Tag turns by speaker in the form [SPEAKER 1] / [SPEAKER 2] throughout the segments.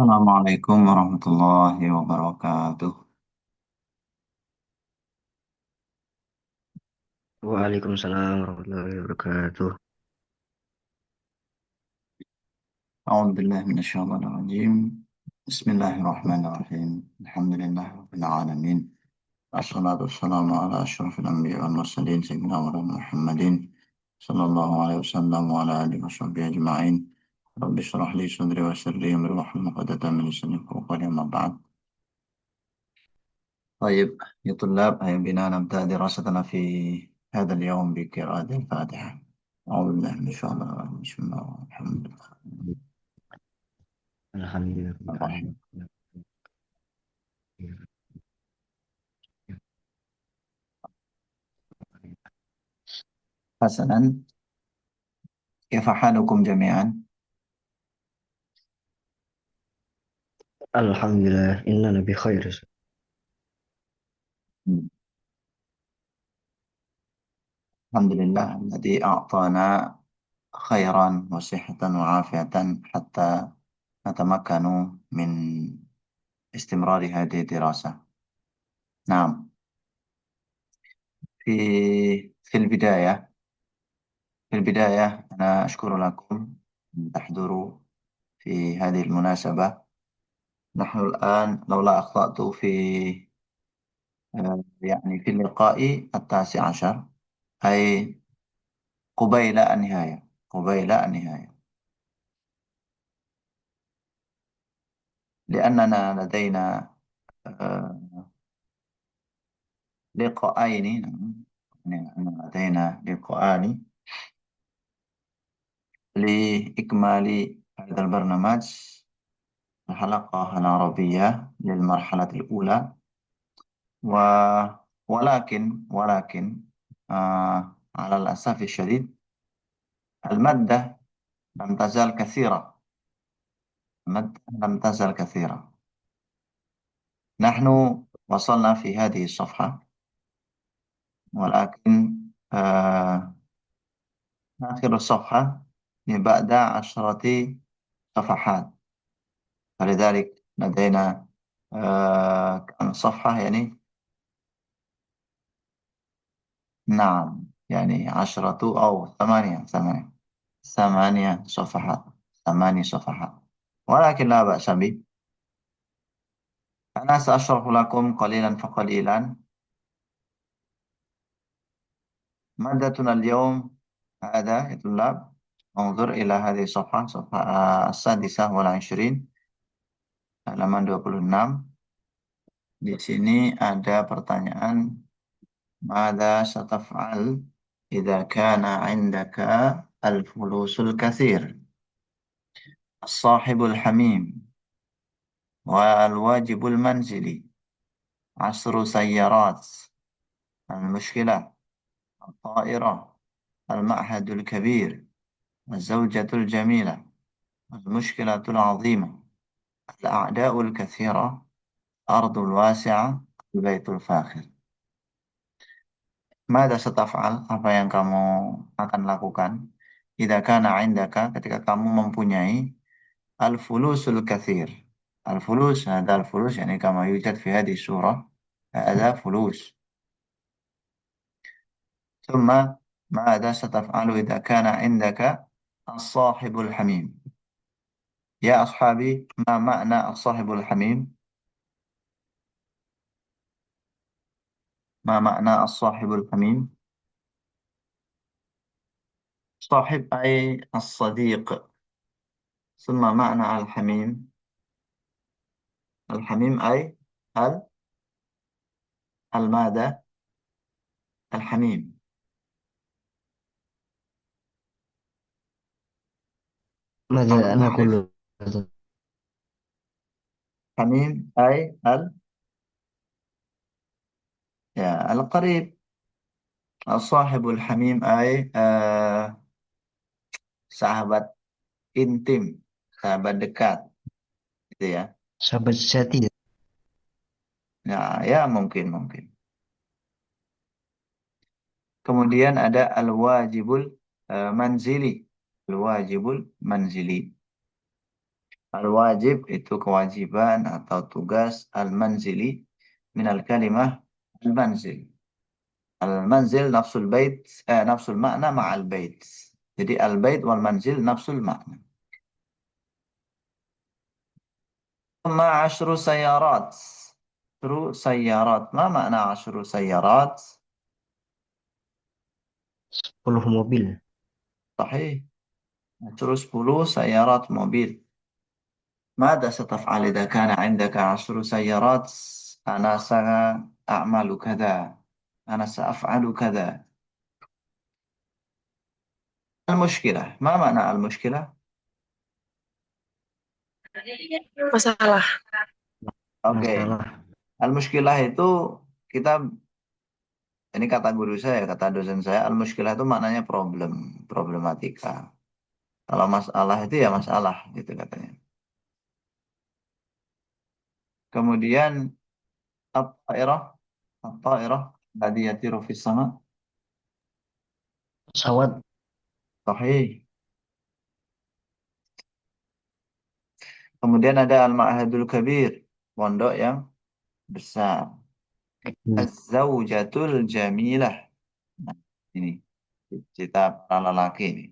[SPEAKER 1] Assalamualaikum warahmatullahi wabarakatuh.
[SPEAKER 2] Waalaikumsalam warahmatullahi wabarakatuh.
[SPEAKER 1] A'udzu billahi minasyaitonir rajim. Bismillahirrahmanirrahim. Alhamdulillahi rabbil alamin. Wassalatu wassalamu ala asyrafil anbiya'i wal mursalin sayyidina wa nabiyina Muhammadin sallallahu alaihi wasallam wa ala alihi washabbihi ajma'in. Rabbi shrah li sadri wa yassir li amri wahlul 'uqdatam min lisani yafqahu qawli amma ba'd. طيب يا طلاب هيا بنا نبدأ دراستنا في هذا اليوم بقراءة الفاتحة. أعوذ بالله من الشيطان الرجيم. بسم الله الرحمن الرحيم.
[SPEAKER 2] Alhamdulillah.
[SPEAKER 1] حسنا، كيف حالكم جميعا؟
[SPEAKER 2] Alhamdulillah, innana bi khair.
[SPEAKER 1] الحمد لله الذي أعطانا خيرا وصحة وعافية حتى نتمكن من استمرار هذه الدراسة. نعم، في البداية أنا أشكر لكم أن تحضروا في هذه المناسبة. نحن الآن لو لا أخطأت يعني في اللقاء التاسع عشر، أي قبيل النهاية. قبيل النهاية، لأننا لدينا آه، لقاءين. نعم، يعني لدينا لقاءان لإكمال هذا البرنامج، الحلقة العربية للمرحلة الأولى. و ولكن على الأسف الشديد المادة لم تزال كثيرة. المادة لم تزل كثيرة. نحن وصلنا في هذه الصفحة، ولكن آخر الصفحة بعد 10 صفحات، فلذلك لدينا كم صفحة يعني؟ نعم، يعني 10 أو 8 صفحات. 8 صفحات، ولكن لا بأس به. أنا سأشرح لكم قليلا فقليلا. مادتنا اليوم هذا يا طلاب، انظر إلى هذه الصفحة، صفحة السادسة والعشرين، halaman 26. Di sini ada pertanyaan, ماذا ستفعل إذا كان عندك الفلوس الكثير؟ الصاحب الحميم، والواجب المنزلي، عشر سيارات، المشكلة، الطائرة، المعهد الكبير، الزوجة الجميلة، المشكلة العظيمة، الأعداء الكثيرة، أرض الواسعة، البيت الفاخر. Mada setaf'al, apa yang kamu akan lakukan? Idza kana indaka, ketika kamu mempunyai al-fulusul kathir. Al-fulus, ada al-fulus, yani kama yujad fi hadhihi surah, ada fulus. Thumma, mada setaf'alu idza kana indaka as-sahibul hamim. Ya ashabi, ma makna as-sahibul hamim? Ma makna as-sahibul hamim? Sahib ay as-sadiq. ثم معنى الحميم، الحميم أي المادة الحميم.
[SPEAKER 2] ماذا
[SPEAKER 1] محمد
[SPEAKER 2] أنا
[SPEAKER 1] محرز.
[SPEAKER 2] أقول؟
[SPEAKER 1] حميم أي يا القريب. الصاحب الحميم أي sahabat intim, sahabat dekat, gitu ya.
[SPEAKER 2] Sahabat sejati.
[SPEAKER 1] Ya, ya mungkin. Kemudian ada al-wajibul manzili. Al-wajibul manzili. Al-wajib itu kewajiban atau tugas al-manzili minal kalimah al-manzil. Al-manzil nafsul bait, nafsul makna ma'al bait. Jadi al-bait wal manzil nafsul makna. ثم 10 سيارات. 10 سيارات. ما معنى 10 سيارات؟
[SPEAKER 2] 10 mobil.
[SPEAKER 1] صحيح. 10 سيارات موبيل. ماذا ستفعل إذا كان عندك 10 سيارات؟ أنا سأعمل كذا، أنا سأفعل كذا. المشكلة، ما معنى المشكلة؟
[SPEAKER 3] Masalah.
[SPEAKER 1] Oke,
[SPEAKER 2] Masalah.
[SPEAKER 1] al-muskilah itu kita, ini kata guru saya, kata dosen saya, al-muskilah itu maknanya problem, problematika. Kalau masalah itu ya masalah, gitu katanya. Kemudian at-ta'irah, at-ta'irah tadi yatiru fis sama.
[SPEAKER 2] Pesawat.
[SPEAKER 1] Sahih. Kemudian ada al-ma'hadul kabir, pondok yang besar. Az-zawjatul jamilah. Nah, ini cita para lelaki ini.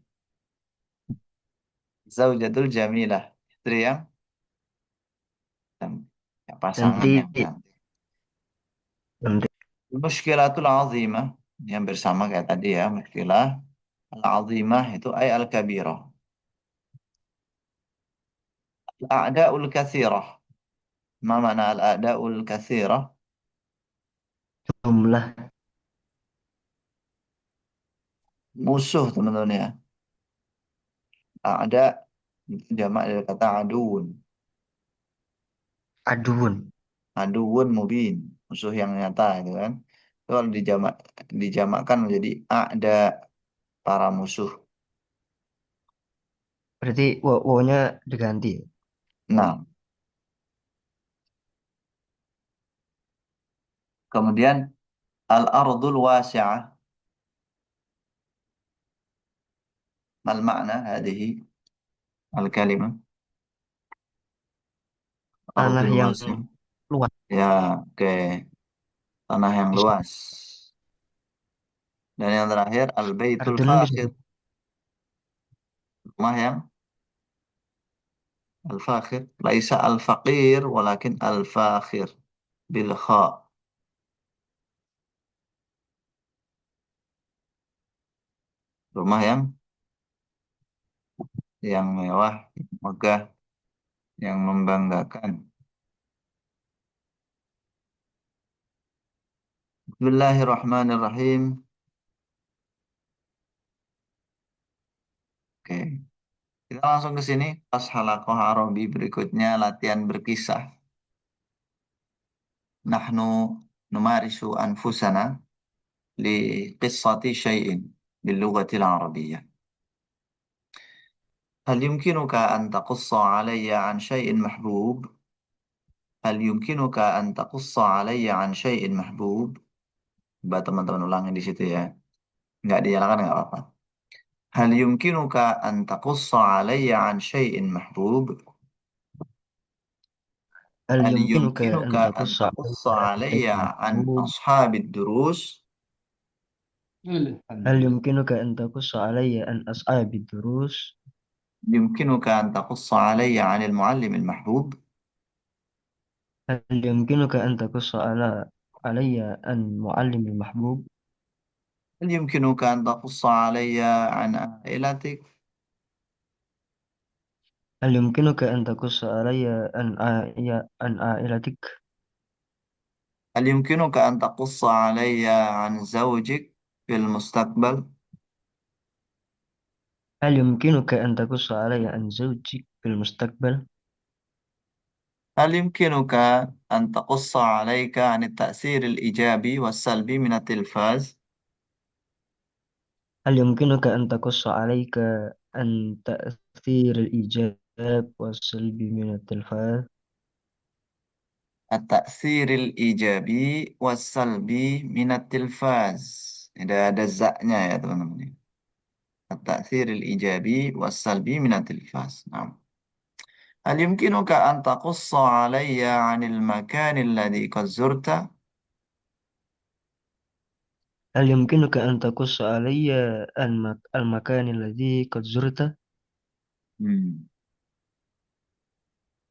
[SPEAKER 1] Zaujatul jamilah, istri yang cantik. Ya, pasangan
[SPEAKER 2] Nanti
[SPEAKER 1] yang cantik.
[SPEAKER 2] nanti
[SPEAKER 1] Muskilatul azimah, yang bersama kayak tadi ya, muskilah al-azimah itu ay al-kabirah. Al-a'da'ul kathirah. Ma mana al-a'da'ul kathirah?
[SPEAKER 2] jumlah
[SPEAKER 1] Musuh teman-teman ya. A'da itu jamak dari kata aduun.
[SPEAKER 2] aduun.
[SPEAKER 1] Aduun mubin, musuh yang nyata itu kan. Itu kalau dijamakkan menjadi a'da, para musuh.
[SPEAKER 2] Berarti wawnya diganti ya?
[SPEAKER 1] Nah, kemudian al-ardul wasi'ah. Mal makna hadhihi al-kalimah?
[SPEAKER 2] Tanah
[SPEAKER 1] Ardul
[SPEAKER 2] yang
[SPEAKER 1] wasi'ah.
[SPEAKER 2] luas.
[SPEAKER 1] Ya, oke. Tanah yang
[SPEAKER 2] Bisa.
[SPEAKER 1] luas. Dan yang terakhir al-baitul
[SPEAKER 2] Ardun bisa.
[SPEAKER 1] fakhir. Rumah yang al-fakhir. Laisa al-faqir walakin al-fakhir bil kha. Rumah yang mewah, megah, yang membanggakan. Bismillahirrahmanirrahim. Oke, kita langsung ke sini. Pas halakoh Arabi berikutnya latihan berkisah. Nahnu numarisu anfusana li qissati syai'in bil lughatil arabiyyah. هل يمكنك أن تقص علي عن شيء محبوب؟ هل يمكنك أن تقص علي عن شيء محبوب؟ Coba teman-teman ulangin di situ ya. Nggak dinyalakan nggak apa-apa. هل يمكنك أن تقص علي عن شيء محبوب؟
[SPEAKER 2] Hal
[SPEAKER 1] هل
[SPEAKER 2] yumkinuka
[SPEAKER 1] يمكنك
[SPEAKER 2] an
[SPEAKER 1] أن
[SPEAKER 2] taqussa
[SPEAKER 1] تقص
[SPEAKER 2] alayya
[SPEAKER 1] علي عن
[SPEAKER 2] mahbub.
[SPEAKER 1] أصحاب الدروس؟
[SPEAKER 2] Hal yumkinuka an taqussa alayya an as'abi durus.
[SPEAKER 1] يمكنك أن تقص علي عن المعلم المحبوب؟
[SPEAKER 2] Hal yumkinuka an taqussa alayya an muallimil mahbub.
[SPEAKER 1] هل يمكنك أن تقص علي عن عائلتك؟
[SPEAKER 2] Hal yumkinuka an taqussa alayya an ailatik.
[SPEAKER 1] هل يمكنك أن تقص علي عن زوجك في المستقبل؟
[SPEAKER 2] Hal yumkinuka an taqussa alayya an zawjik fil mustaqbal.
[SPEAKER 1] هل يمكنك أن تقص عليك عن التأثير الإيجابي والسلبي من التلفاز؟
[SPEAKER 2] هل يمكنك أن تقص عليك عن تأثير الإيجاب والسلب من التلفاز؟
[SPEAKER 1] التأثير الإيجابي والسلبي من التلفاز. Ada zaknya ya teman-teman. التأثير الإيجابي والسلبي من التلفاز. Nah, هل يمكنك أن تقص علي عن المكان الذي قد زرته؟
[SPEAKER 2] هل يمكنك أن تقص علي المكان الذي قد زرته؟
[SPEAKER 1] Hmm.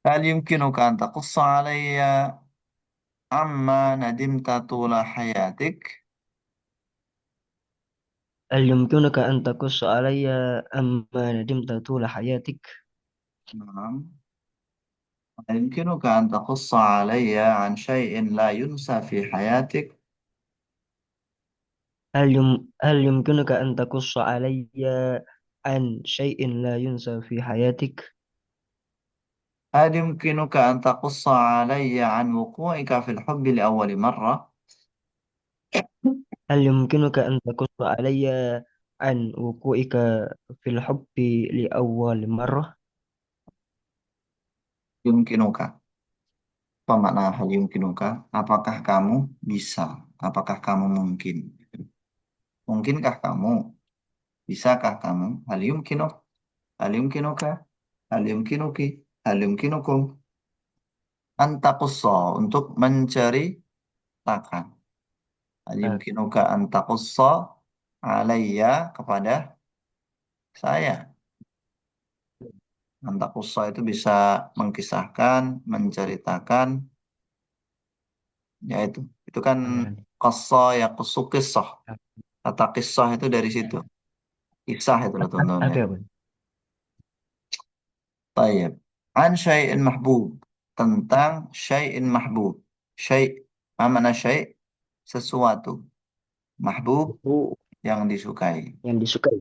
[SPEAKER 1] هل يمكنك أن تقص علي عما ندمت طول حياتك؟
[SPEAKER 2] هل يمكنك أن تقص علي أما ندمت طول حياتك؟
[SPEAKER 1] نعم. هل يمكنك أن تقص علي عن شيء لا ينسى في حياتك؟
[SPEAKER 2] هل يمكنك أن تقص علي عن شيء لا ينسى في حياتك؟
[SPEAKER 1] هل يمكنك أن تقص علي عن وقوعك في الحب لأول مرة؟
[SPEAKER 2] هل يمكنك أن تقص علي عن وقوعك في الحب لأول مرة؟
[SPEAKER 1] يمكنك. Apa makna hal yumkinuka? Apakah kamu bisa? Apakah kamu mungkin? Mungkinkah kamu? Bisakah kamu? Hal yumkinuk? Hal yumkinuka? Hal yumkinuki? Hal yumkinukum? Antakusso untuk menceritakan. Hal
[SPEAKER 2] Ah,
[SPEAKER 1] yumkinuka antakusso alayya kepada saya. Antakusso itu bisa mengkisahkan, menceritakan, yaitu itu kan
[SPEAKER 2] ah,
[SPEAKER 1] qassa ya qussu qissah. Kata kisah itu dari situ. Kisah itu loh teman-teman ya.
[SPEAKER 2] Ada apa?
[SPEAKER 1] Tayyib. An syai'in mahbub. Tentang syai'in mahbub. Syai' mana syai' sesuatu. Mahbub
[SPEAKER 2] Itu
[SPEAKER 1] yang disukai.
[SPEAKER 2] yang disukai.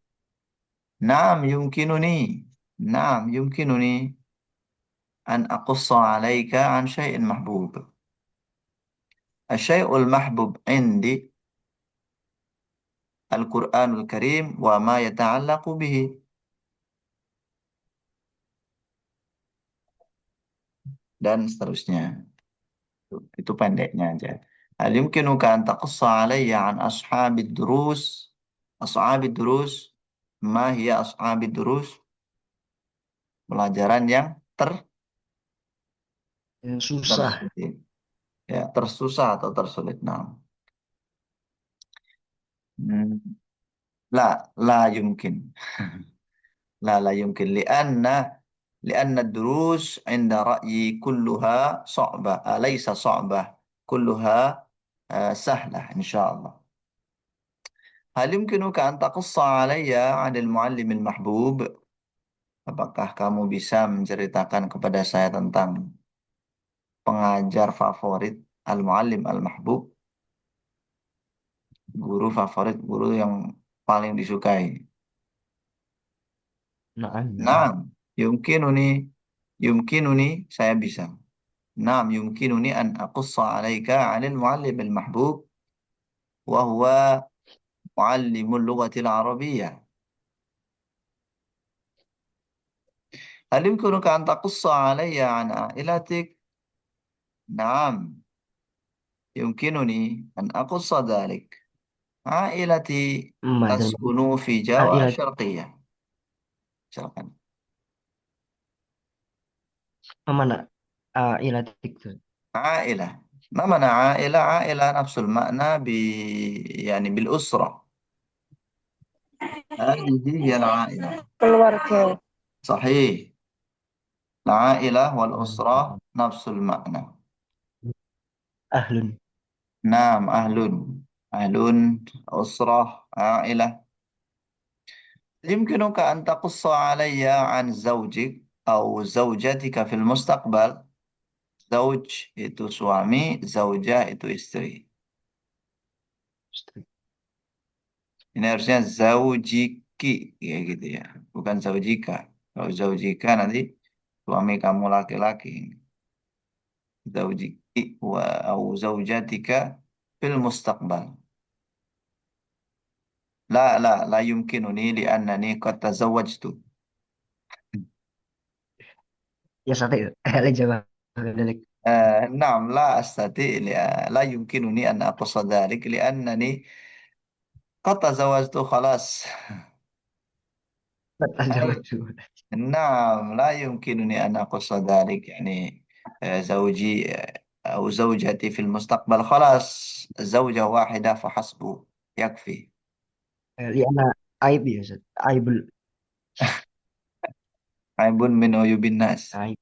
[SPEAKER 1] Naam yumkinuni. Naam yumkinuni an aqussa alaika an syai'in mahbub. Asyai'ul mahbub indi Al-Quranul Karim wa ma yata'allaqu bihi. Dan seterusnya. Itu pendeknya aja. Hal yumkinuka an taqassa alayya an ashabid durus. Ashabid durus. Ma hiya ashabid durus. Pelajaran yang
[SPEAKER 2] Yang susah.
[SPEAKER 1] tersulit. Ya, tersusah atau tersulit. Nah. Hmm. La yumkin. La yumkin. Lianna durus inda ra'yi kulluha صعبة. Alaysa صعبة. Kulluha sahlah insyaallah. هل يمكنك أن تقص علي عن المعلم المحبوب؟ Apakah kamu bisa menceritakan kepada saya tentang pengajar favorit al-muallim al-mahbub, guru favorit, guru yang paling disukai?
[SPEAKER 2] Naam, naam.
[SPEAKER 1] Naam, yumkinuni, yumkinuni, saya bisa. Naam, yumkinuni an aqussa alaika 'anil muallim al-mahbub wa huwa muallimul lughatil arabiyyah. Hal yumkinuka an taqussa alayya 'an 'ailatik? Naam, يمكنني أن أقص ذلك. عائلتي
[SPEAKER 2] Madal
[SPEAKER 1] تسكن في جاوة
[SPEAKER 2] ailat
[SPEAKER 1] الشرقية. Silakan.
[SPEAKER 2] mana ailatik.
[SPEAKER 1] عائلة. ما معنى عائلة؟ عائلة نفس المعنى يعني بالأسرة. هذه هي العائلة.
[SPEAKER 3] Keluarga.
[SPEAKER 1] صحيح. العائلة
[SPEAKER 2] Hmm.
[SPEAKER 1] والأسرة نفس المعنى.
[SPEAKER 2] Ahlun.
[SPEAKER 1] نعم أهل. أهل. أسرة. عائلة. يمكنك أن تقص علي عن زوجك أو زوجتك في المستقبل. Zauj itu suami, zaujah itu istri. Ini harusnya zaujiki, kayak gitu ya. Bukan zaujika. Kalau zaujika nanti suami kamu laki-laki. Zaujiki wa au zaujatika fil mustaqbal. La yumkinuni li'annani qad tazawwajtu.
[SPEAKER 2] Ya sate. Ala jawab. Dalek.
[SPEAKER 1] نعم لا أستطيع لا يمكنني أن أقص ذلك لأنني قد تزوجت خلاص.
[SPEAKER 2] Kata jawab dulu.
[SPEAKER 1] نعم، لا يمكنني أن أقص ذلك يعني. زوجي أو زوجتي في المستقبل خلاص، زوجة واحدة فحسب، يكفي.
[SPEAKER 2] لأن عيب يا أستاذ، عيب
[SPEAKER 1] عيب من عيوب الناس.
[SPEAKER 2] عيب.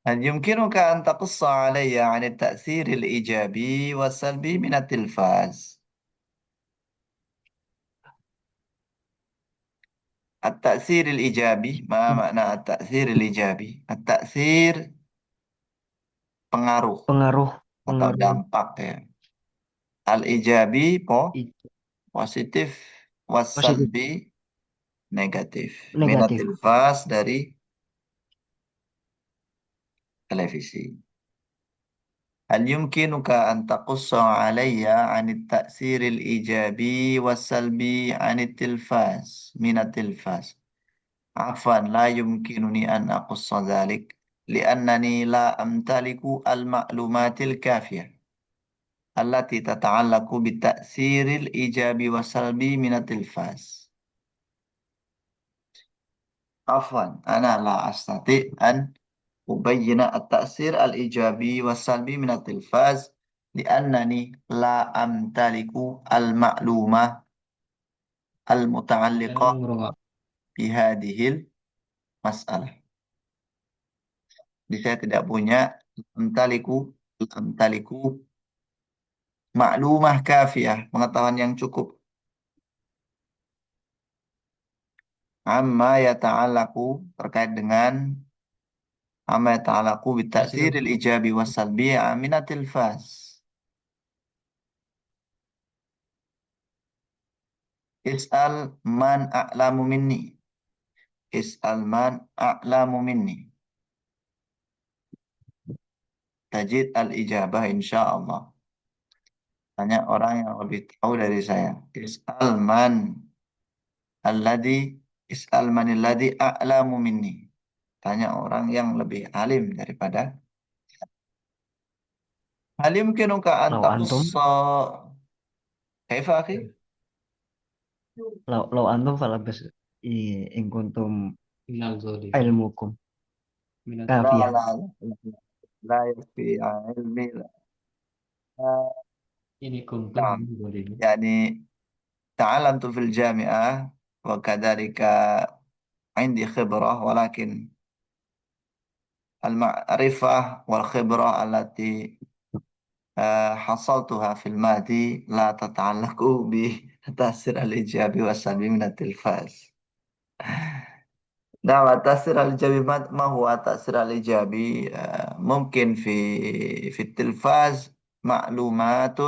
[SPEAKER 1] هل يمكنك أن تقص علي عن التأثير الإيجابي والسلبي من التلفاز؟ التأثير الإيجابي، ما معنى التأثير الإيجابي؟ التأثير pengaruh
[SPEAKER 2] Pengaruh,
[SPEAKER 1] atau
[SPEAKER 2] pengaruh
[SPEAKER 1] dampak ya. Al-ijabi
[SPEAKER 2] i-
[SPEAKER 1] positif,
[SPEAKER 2] positif,
[SPEAKER 1] wasalbi negatif.
[SPEAKER 2] negatif.
[SPEAKER 1] Minatil fas dari televisi. هل يمكنك أن تقص علي عن التأثير الإيجابي والسلبي عن التلفاز من التلفاز؟ عفوا، لا يمكنني أن أقص ذلك لأنني لا أمتلك المعلومات الكافية التي تتعلق بالتأثير الإيجابي والسلبي من التلفاز. عفوا، أنا لا أستطيع أن أبين التأثير الإيجابي والسلبي من التلفاز لأنني لا أمتلك المعلومة المتعلقة بهذه المسألة. Jadi saya tidak punya amtaliku maklumah kafiyah, pengetahuan yang cukup. Amma yata'alaku, terkait dengan amma yata'alaku bitasiril ijabi wassalbi aminatil fas. Is'al man a'lamu minni. Is'al man a'lamu minni. Tajid al-ijabah insyaallah. Tanya orang yang lebih tahu dari saya. Is'al man alladhi is'al manilladhi a'lamu minni. Tanya orang yang lebih alim daripada. Hal yumkinuka an
[SPEAKER 2] Lau antum,
[SPEAKER 1] taqussa. Kaifa akhi?
[SPEAKER 2] lau antum fala bas in kuntum ilmukum
[SPEAKER 1] La
[SPEAKER 2] kafiyah.
[SPEAKER 1] la la la yakfi ilmi. نعم يعني تعلمت في الجامعة وكذلك عندي خبرة، ولكن المعرفة والخبرة التي حصلتها في الماضي لا تتعلق بالتأثير الإيجابي والسلبي من التلفاز. نعم، التأثير الإيجابي ما هو التأثير الإيجابي؟ ممكن في التلفاز معلومات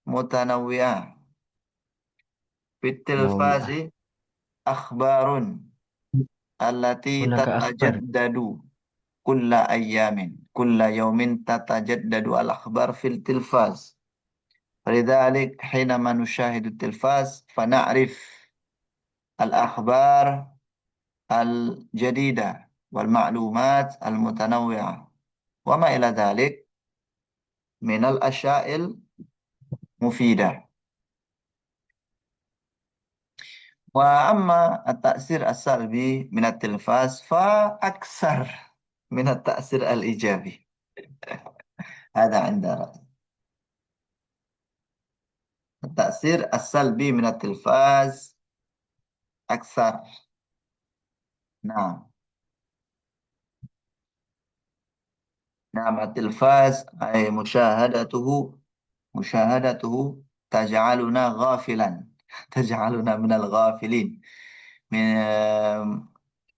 [SPEAKER 1] متنوعة. في
[SPEAKER 2] Tanawiyah.
[SPEAKER 1] التلفاز أخبار التي
[SPEAKER 2] Hunaka akhbar.
[SPEAKER 1] تتجدد كل أيام، كل يوم تتجدد الأخبار في التلفاز. فلذلك حينما نشاهد التلفاز فنعرف الأخبار الجديدة والمعلومات المتنوعة وما إلى ذلك من الأشياء المفيدة. وأما التأثير السلبي من التلفاز فأكثر من التأثير الإيجابي. هذا عند رأيي. التأثير السلبي من التلفاز أكثر. نعم. نعم، التلفاز أي مشاهدته تجعلنا غافلا تجعلنا من الغافلين، من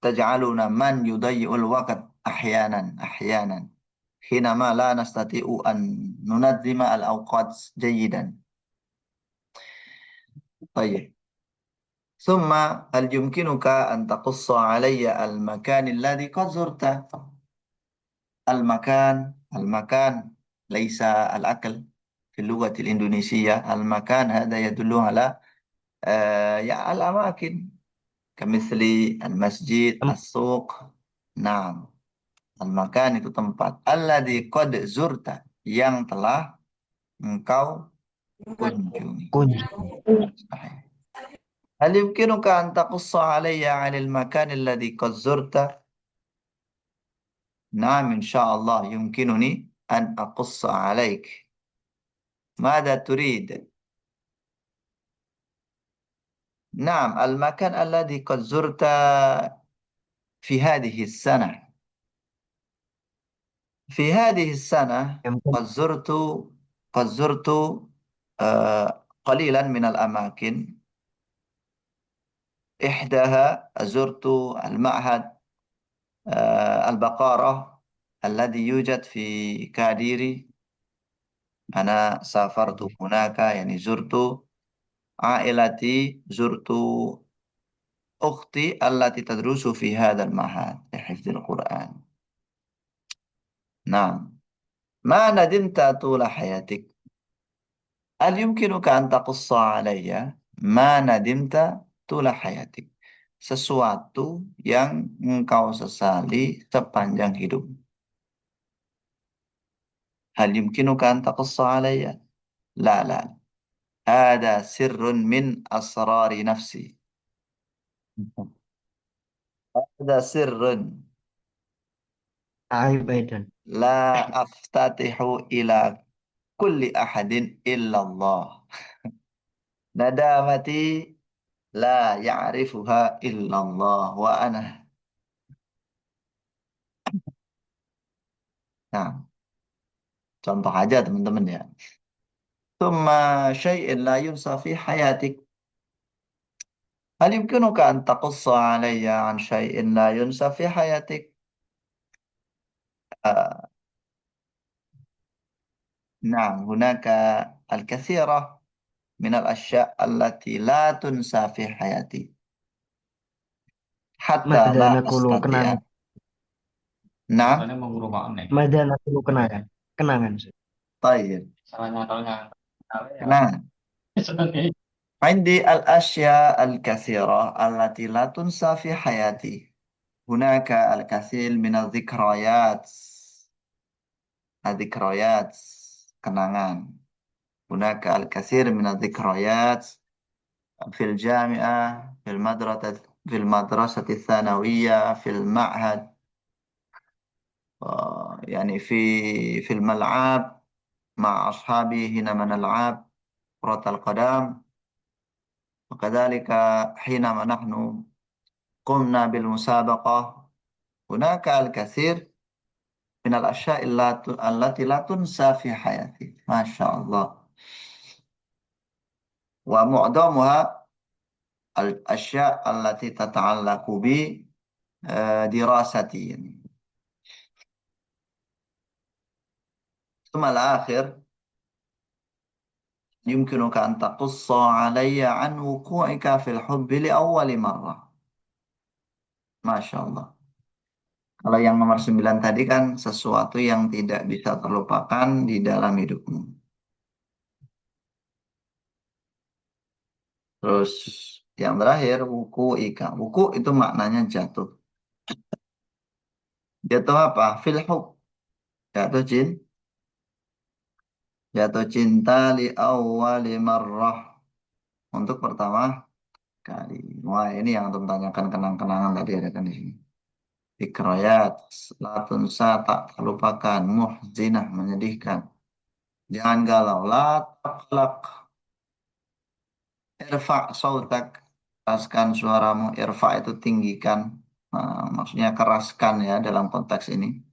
[SPEAKER 1] تجعلنا من يضيع الوقت أحيانا حينما لا نستطيع أن ننظم الأوقات جيدا. طيب، ثم هل يمكنك أن تقص علي المكان الذي قد زرته؟ المكان ليس الأكل. في اللغة الإندونيسية المكان هذا يدل على الأماكن كمثل المسجد،
[SPEAKER 2] Tem-
[SPEAKER 1] السوق. نعم، المكان itu tempat. Alladhi qad zurta, yang telah engkau kunjungi.
[SPEAKER 2] Kunjung.
[SPEAKER 1] Sahih. هل يمكنك أن تقص علي عن المكان الذي قد زرته؟ نعم إن شاء الله يمكنني أن أقص عليك. ماذا تريد؟ نعم المكان الذي قد زرت في هذه السنة. في هذه السنة
[SPEAKER 2] Ya, mungkin
[SPEAKER 1] قد زرت قليلا من الأماكن. إحداها زرت المعهد البقارة الذي يوجد في كاديري. أنا سافرت هناك، يعني زرت عائلتي، زرت أختي التي تدرس في هذا المعهد لحفظ القرآن. نعم. ما ندمت طول حياتك؟ هل يمكنك أن تقص علي ما ندمت طول حياتك? Sesuatu yang engkau sesali sepanjang hidup. هل يمكنك أن تقص علي؟ لا لا، هذا سر من أسرار نفسي. هذا سر
[SPEAKER 2] aib Aidan.
[SPEAKER 1] لا أفتتح إلى كل أحد إلا الله. ندامتي لا يعرفها إلا الله وأنا. Nah, contoh aja teman-teman ya. ثم شيء لا ينسى في حياتك. هل يمكنك أن تقص علي عن شيء لا ينسى في حياتك؟ آه نعم، هناك الكثير من الأشياء التي لا تنسى في حياتي حتى
[SPEAKER 2] Mada
[SPEAKER 1] لا
[SPEAKER 2] nakulu
[SPEAKER 1] أستطيع.
[SPEAKER 2] kenangan.
[SPEAKER 1] نعم.
[SPEAKER 2] Mada nakulu kenangan. Kenangan sih.
[SPEAKER 1] طيب. Nah, عندي الأشياء الكثيرة التي لا تنسى في حياتي. هناك الكثير من الذكريات. الذكريات kenangan. هناك الكثير من الذكريات في الجامعة، في المدرسة الثانوية، في المعهد، يعني في الملعب مع أصحابي حينما نلعب كرة القدم، وكذلك حينما نحن قمنا بالمسابقة. هناك الكثير من الأشياء التي لا تنسى في حياتي ما شاء الله، ومعظمها الأشياء التي تتعلق بدراستي يعني. ثم الآخر، يمكنك أن تقص علي عن وقوعك في الحب لأول مرة. ما شاء الله. Kalau yang nomor 9 tadi kan sesuatu yang tidak bisa terlupakan di dalam hidupmu. Terus yang terakhir, wuku ika. Wuku itu maknanya jatuh. Jatuh apa? Fil hub. Jatuh cinta. Jatuh cinta li awwali marrah. Untuk pertama kali. Wah, ini yang untuk tanyakan kenang-kenangan tadi ada kan di sini. Fikrayat, la tunsa, tak terlupakan, muhzinah, menyedihkan. Jangan galau, la taqlaq, irfa' sautak, keraskan suaramu. Irfa' itu tinggikan. Nah, maksudnya keraskan ya dalam konteks ini.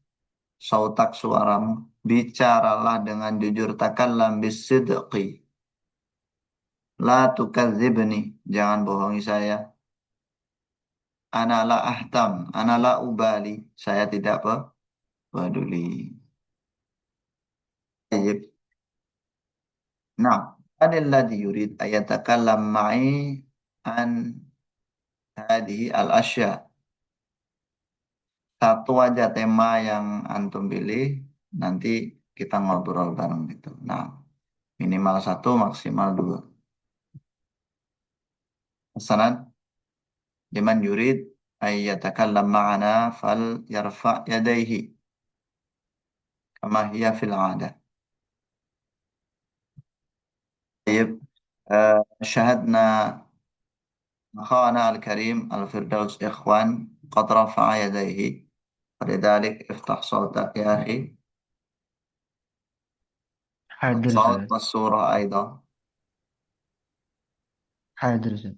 [SPEAKER 1] Sautak, suaramu. Bicaralah dengan jujur, takallam bisidqi. La tukadzibni, jangan bohongi saya. Ana la ahtam, ana la ubali, saya tidak peduli. Baik. Nah, adilladzi yurid ayatakallam ma'i an hadhihi al-asya. Satu aja tema yang antum pilih, nanti kita ngobrol bareng gitu. Nah, minimal satu, maksimal dua. Pesanan, liman yurid ayatakallam ma'ana fal yarfa' yadayhi kama hiya fil 'adah. Baik. شاهدنا أخانا الكريم الفردوس إخوان قد رفع يديه، فلذلك افتح صوتك يا أخي،
[SPEAKER 2] حاضر
[SPEAKER 1] والصوت
[SPEAKER 2] Ustaz.
[SPEAKER 1] والصورة أيضا.
[SPEAKER 2] حاضر Ustaz.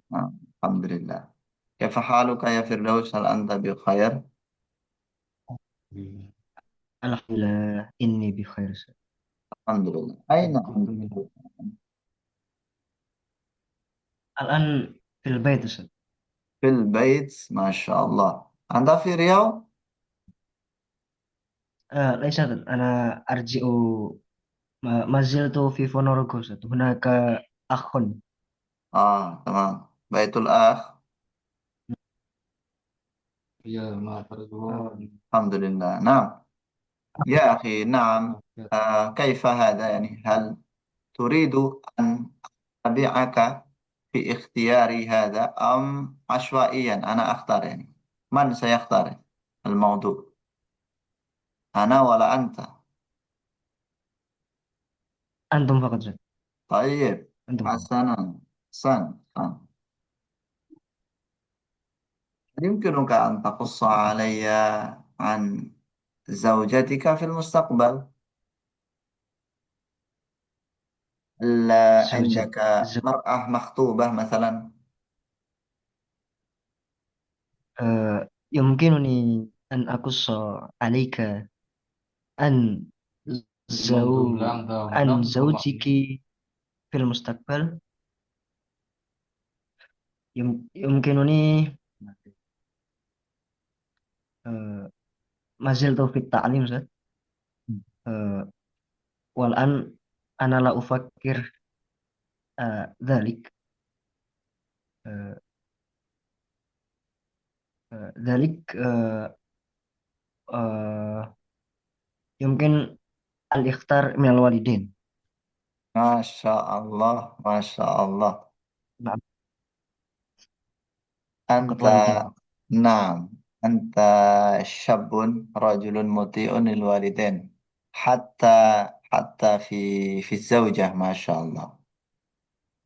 [SPEAKER 1] الحمد لله. كيف حالك يا فردوس؟ هل أنت بخير؟
[SPEAKER 2] Alhamdulillah, inni bi khair Ustaz.
[SPEAKER 1] الحمد لله. أين أنت؟
[SPEAKER 2] Al-an fil bait Ustaz.
[SPEAKER 1] في البيت ما شاء الله. أنت في رياض؟
[SPEAKER 2] ليس Ustaz. أنا أرجع ما زلت في فونورغو Ustaz. هناك أخ.
[SPEAKER 1] تمام. بيت الأخ. الحمد لله. نعم يا أخي، نعم. كيف هذا يعني؟ هل تريد أن أبيعك في اختياري هذا أم عشوائيا أنا أختار يعني؟ من سيختار الموضوع، أنا ولا أنت؟
[SPEAKER 2] أنتم فقط Ustaz.
[SPEAKER 1] طيب،
[SPEAKER 2] أنتم فقط.
[SPEAKER 1] حسنا. حسنا. هل يمكنك أن تقص علي عن زوجتك في المستقبل؟ هل
[SPEAKER 2] زوجة
[SPEAKER 1] عندك
[SPEAKER 2] زو...
[SPEAKER 1] مرأة مخطوبة مثلا؟
[SPEAKER 2] يمكنني أن أقص عليك أن عن زوجك في المستقبل. يمكنني آه، ما زلت في التعليم Ustaz. آه، والآن أنا لا أفكر ذلك. آه، ذلك آه، يمكن الاختيار من الوالدين.
[SPEAKER 1] ما شاء الله، ما شاء الله.
[SPEAKER 2] نعم، فقط
[SPEAKER 1] أنت،
[SPEAKER 2] والدين.
[SPEAKER 1] نعم، أنت شاب رجل مطيع للوالدين، حتى في الزوجة ما شاء الله.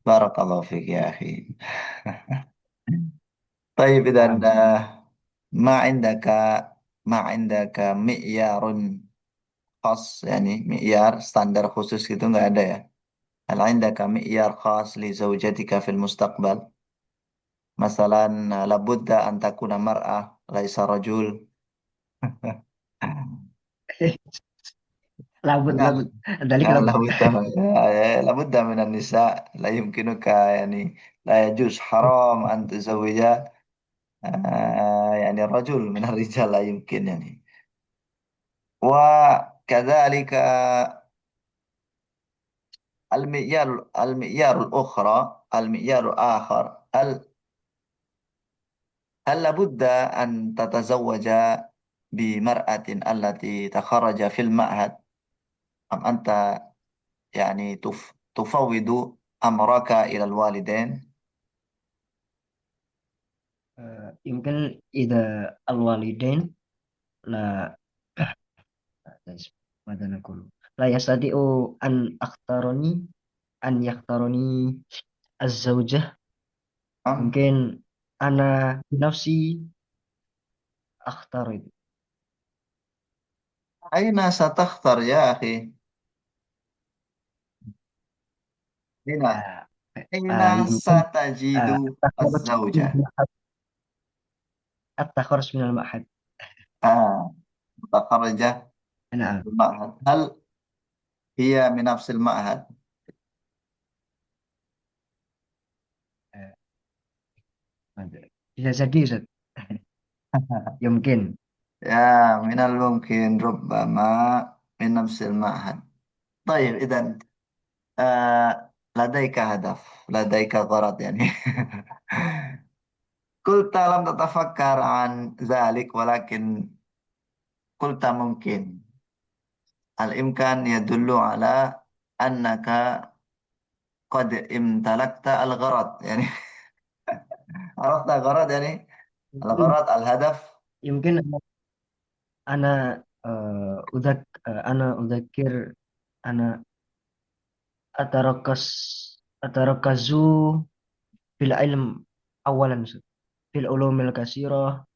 [SPEAKER 1] بارك الله فيك يا أخي. طيب إذا
[SPEAKER 2] نعم.
[SPEAKER 1] ما عندك ما عندك معيار خاص، يعني معيار ستاندر khusus gitu nggak ada ya? هل عندك معيار خاص لزوجتك في المستقبل؟ مثلا لابد أن تكون مرأة ليس رجل.
[SPEAKER 2] لابد
[SPEAKER 1] نعم.
[SPEAKER 2] لابد ذلك لابد.
[SPEAKER 1] لابد من النساء، لا يمكنك يعني، لا يجوز، حرام أن تزوج يعني الرجل من الرجال، لا يمكن يعني. وكذلك المعيار الآخر، هل لابد أن تتزوج بمرأة التي تخرج في المعهد، أم أنت يعني تفوض أمرك إلى الوالدين؟
[SPEAKER 2] يمكن إذا الوالدين لا ماذا نقول لا يستطيع أن يختارني الزوجة.
[SPEAKER 1] أم
[SPEAKER 2] ممكن أنا بنفسي أختار.
[SPEAKER 1] أين ستختر يا أخي؟ أين
[SPEAKER 2] آه،
[SPEAKER 1] أين
[SPEAKER 2] يمكن
[SPEAKER 1] ستجد
[SPEAKER 2] التخرج من
[SPEAKER 1] الزوجة؟
[SPEAKER 2] المعهد. التخرج من المعهد.
[SPEAKER 1] آه متخرجة
[SPEAKER 2] نعم.
[SPEAKER 1] من المعهد، هل هي من نفس المعهد؟
[SPEAKER 2] آه، bisa jadi Ustaz. يمكن.
[SPEAKER 1] يا من الممكن ربما من نفس المعهد. طيب إذا لديك هدف، لديك غرض يعني. قلت لم تتفكر عن ذلك، ولكن قلت ممكن. الإمكان يدل على أنك قد امتلكت الغرض يعني. عرفت الغرض يعني؟
[SPEAKER 2] يمكن
[SPEAKER 1] الغرض، الهدف.
[SPEAKER 2] يمكن أنا أنا أذكر أنا أتركز أتركز في العلم أولا في العلوم الكثيرة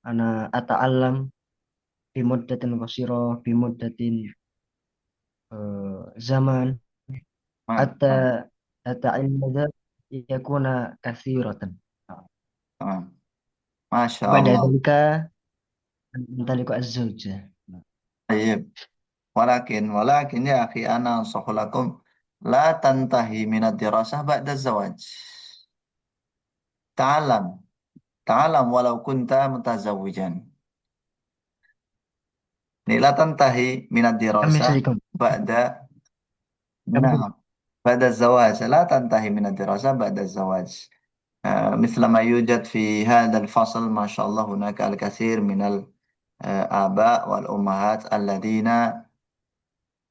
[SPEAKER 2] أنا أتعلم في مدة قصيرة في مدة زمن
[SPEAKER 1] ما
[SPEAKER 2] حتى
[SPEAKER 1] ما
[SPEAKER 2] أتعلم يكون كثيرة.
[SPEAKER 1] ما ما شاء
[SPEAKER 2] بعد
[SPEAKER 1] الله.
[SPEAKER 2] ذلك أمتلك الزوجة.
[SPEAKER 1] طيب، ولكن يا أخي أنا أنصح لكم لا تنتهي من الدراسة بعد الزواج. تعلم تعلم ولو كنت متزوجا. لا تنتهي من
[SPEAKER 2] كم
[SPEAKER 1] الدراسة
[SPEAKER 2] يسركم؟
[SPEAKER 1] بعد،
[SPEAKER 2] كم
[SPEAKER 1] نعم، بعد الزواج. لا تنتهي من الدراسة بعد الزواج. مثل ما يوجد في هذا الفصل ما شاء الله، هناك الكثير من الآباء والأمهات الذين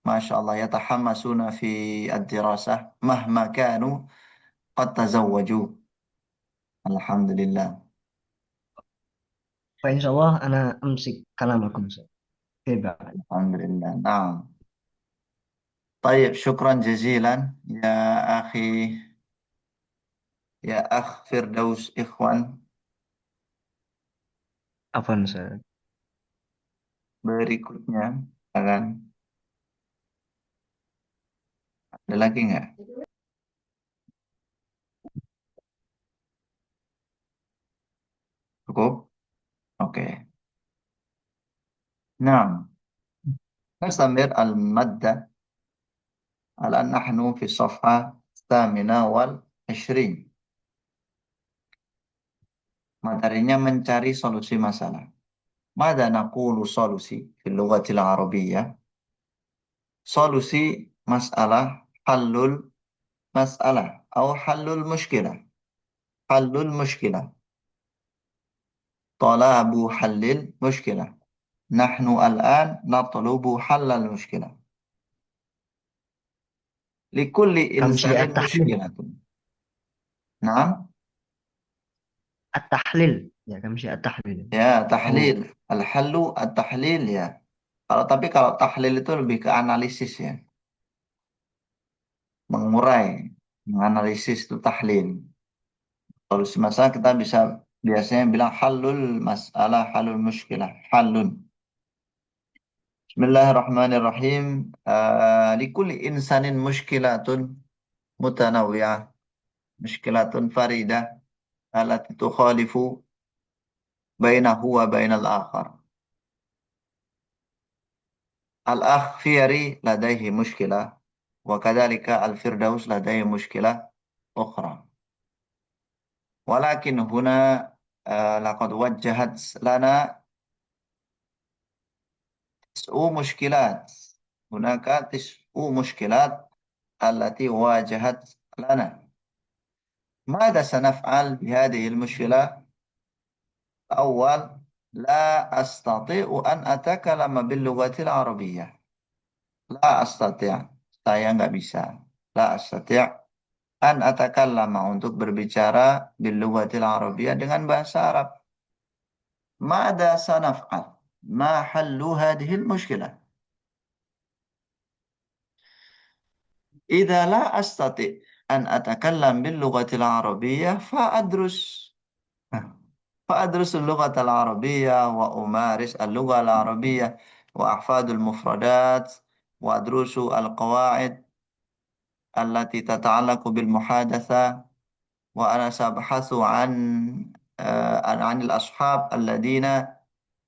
[SPEAKER 1] ما شاء الله يتحمسون في الدراسة مهما كانوا قد تزوجوا. الحمد لله.
[SPEAKER 2] فإن شاء الله أنا أمسك كلامكم في بعض.
[SPEAKER 1] الحمد لله، نعم. طيب، شكرا جزيلا يا أخي، يا أخ فردوس إخوان.
[SPEAKER 2] Apa Ustaz?
[SPEAKER 1] Berikutnya akan ada lagi nggak? Cukup? Oke. Nah, نستمر المادة. الآن نحن في الصفحة 28. Materinya mencari solusi masalah. ماذا نقول solusi في اللغة العربية؟ solusi masalah حل مسألة أو حل المشكلة. حل المشكلة، طلب حل المشكلة. نحن الآن نطلب حل المشكلة. لكل
[SPEAKER 2] Kami sih
[SPEAKER 1] إنسان
[SPEAKER 2] at-tahlil.
[SPEAKER 1] مشكلة. نعم.
[SPEAKER 2] At-tahlil. Ya, kami sih at-tahlil.
[SPEAKER 1] Ya,
[SPEAKER 2] Oh,
[SPEAKER 1] tahlil. Al-hallu, at-tahlil ya. Tapi kalau tahlil itu lebih ke analisis ya. Mengurai, menganalisis itu tahlil. Solusi masalah kita bisa biasanya bilang halul masalah, halul muskilah, halun. Bismillahirrahmanirrahim. Likulli insanin muskilatun mutanawiyah. Muskilatun faridah. Allati tukhalifu bainahu wa bainal akhar. الأخ فيري لديه مشكلة، وكذلك الفردوس لديه مشكلة أخرى. ولكن هنا لقد وجهت لنا 9 مشكلات. هناك 9 مشكلات التي واجهت لنا. ماذا سنفعل بهذه المشكلة؟ أول، لا أستطيع أن أتكلم باللغة العربية. لا أستطيع. Saya nggak bisa. لا أستطيع an atakallama, untuk berbicara bil lughatil arabiyyah, dengan bahasa Arab. Mada sanaf'al? Ma hallu hadhihi al-mushkilah? Idza la astati an atakallam bil lughatil arabiyyah fa'adrus. فأدرس اللغة العربية وأمارس اللغة العربية وأحفظ المفردات وأدرس القواعد التي تتعلق بالمحادثة. وأنا سأبحث عن الأصحاب الذين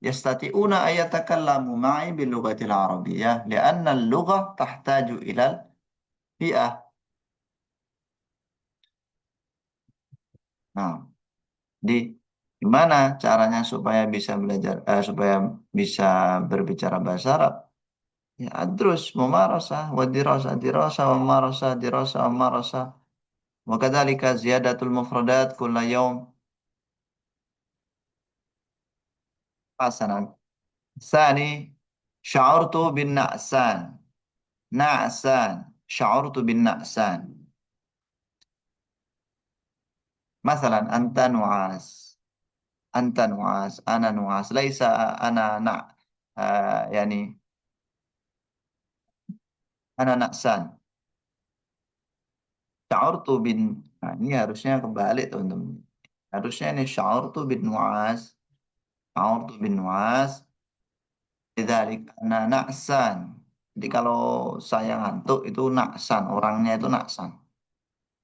[SPEAKER 1] يستطيعون أن يتكلموا معي باللغة العربية، لأن اللغة تحتاج إلى البيئة. Nah, di gimana caranya supaya bisa belajar, supaya bisa berbicara bahasa Arab? Ya, adrus, mumarasah, wa dirasah, dirasah, wa marasah, dirasah, wa marasah. Wa kadzalika ziyadatul mufradat kulla yawm. Hasanan. ثاني، شعرت بالنعسان. نعسان، شعرت بالنعسان. مثلا أنت نعاس، أنت نعاس، أنا نعاس، ليس أنا يعني أنا نعسان. شعرت nah, ini harusnya kebalik teman-teman. Harusnya ini sya'urtu bin nu'as. Sya'urtu bin nu'as. Lidzalik ana na'san. Jadi kalau saya ngantuk itu na'san. Orangnya itu na'san.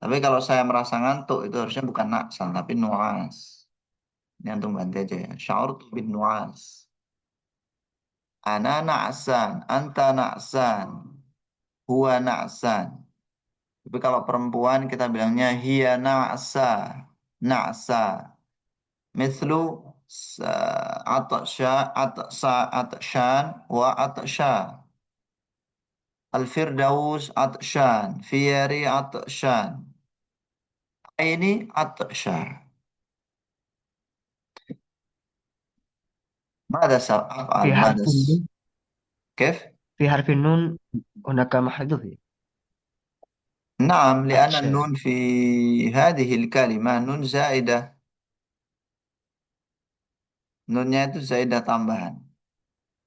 [SPEAKER 1] Tapi kalau saya merasa ngantuk itu harusnya bukan na'san. Tapi nu'as. Ini antum ganti aja ya. Sya'urtu bin nu'as. Ana na'san. Anta na'san. Huwa na'san. Tapi kalau perempuan kita bilangnya hiya na'sa. Na'sa. Mithlu atasya, atasa, atasyan, wa atasya. Al-Firdaus atasyan. Fiyari atasyan. Ini atasya. ماذا سأفعل؟
[SPEAKER 2] في حرف النون
[SPEAKER 1] كيف؟
[SPEAKER 2] في حرف النون هناك محذوف.
[SPEAKER 1] نعم لأن
[SPEAKER 2] أتشاء.
[SPEAKER 1] النون في هذه الكلمة نون زائدة. Nunnya itu zaidah tambahan.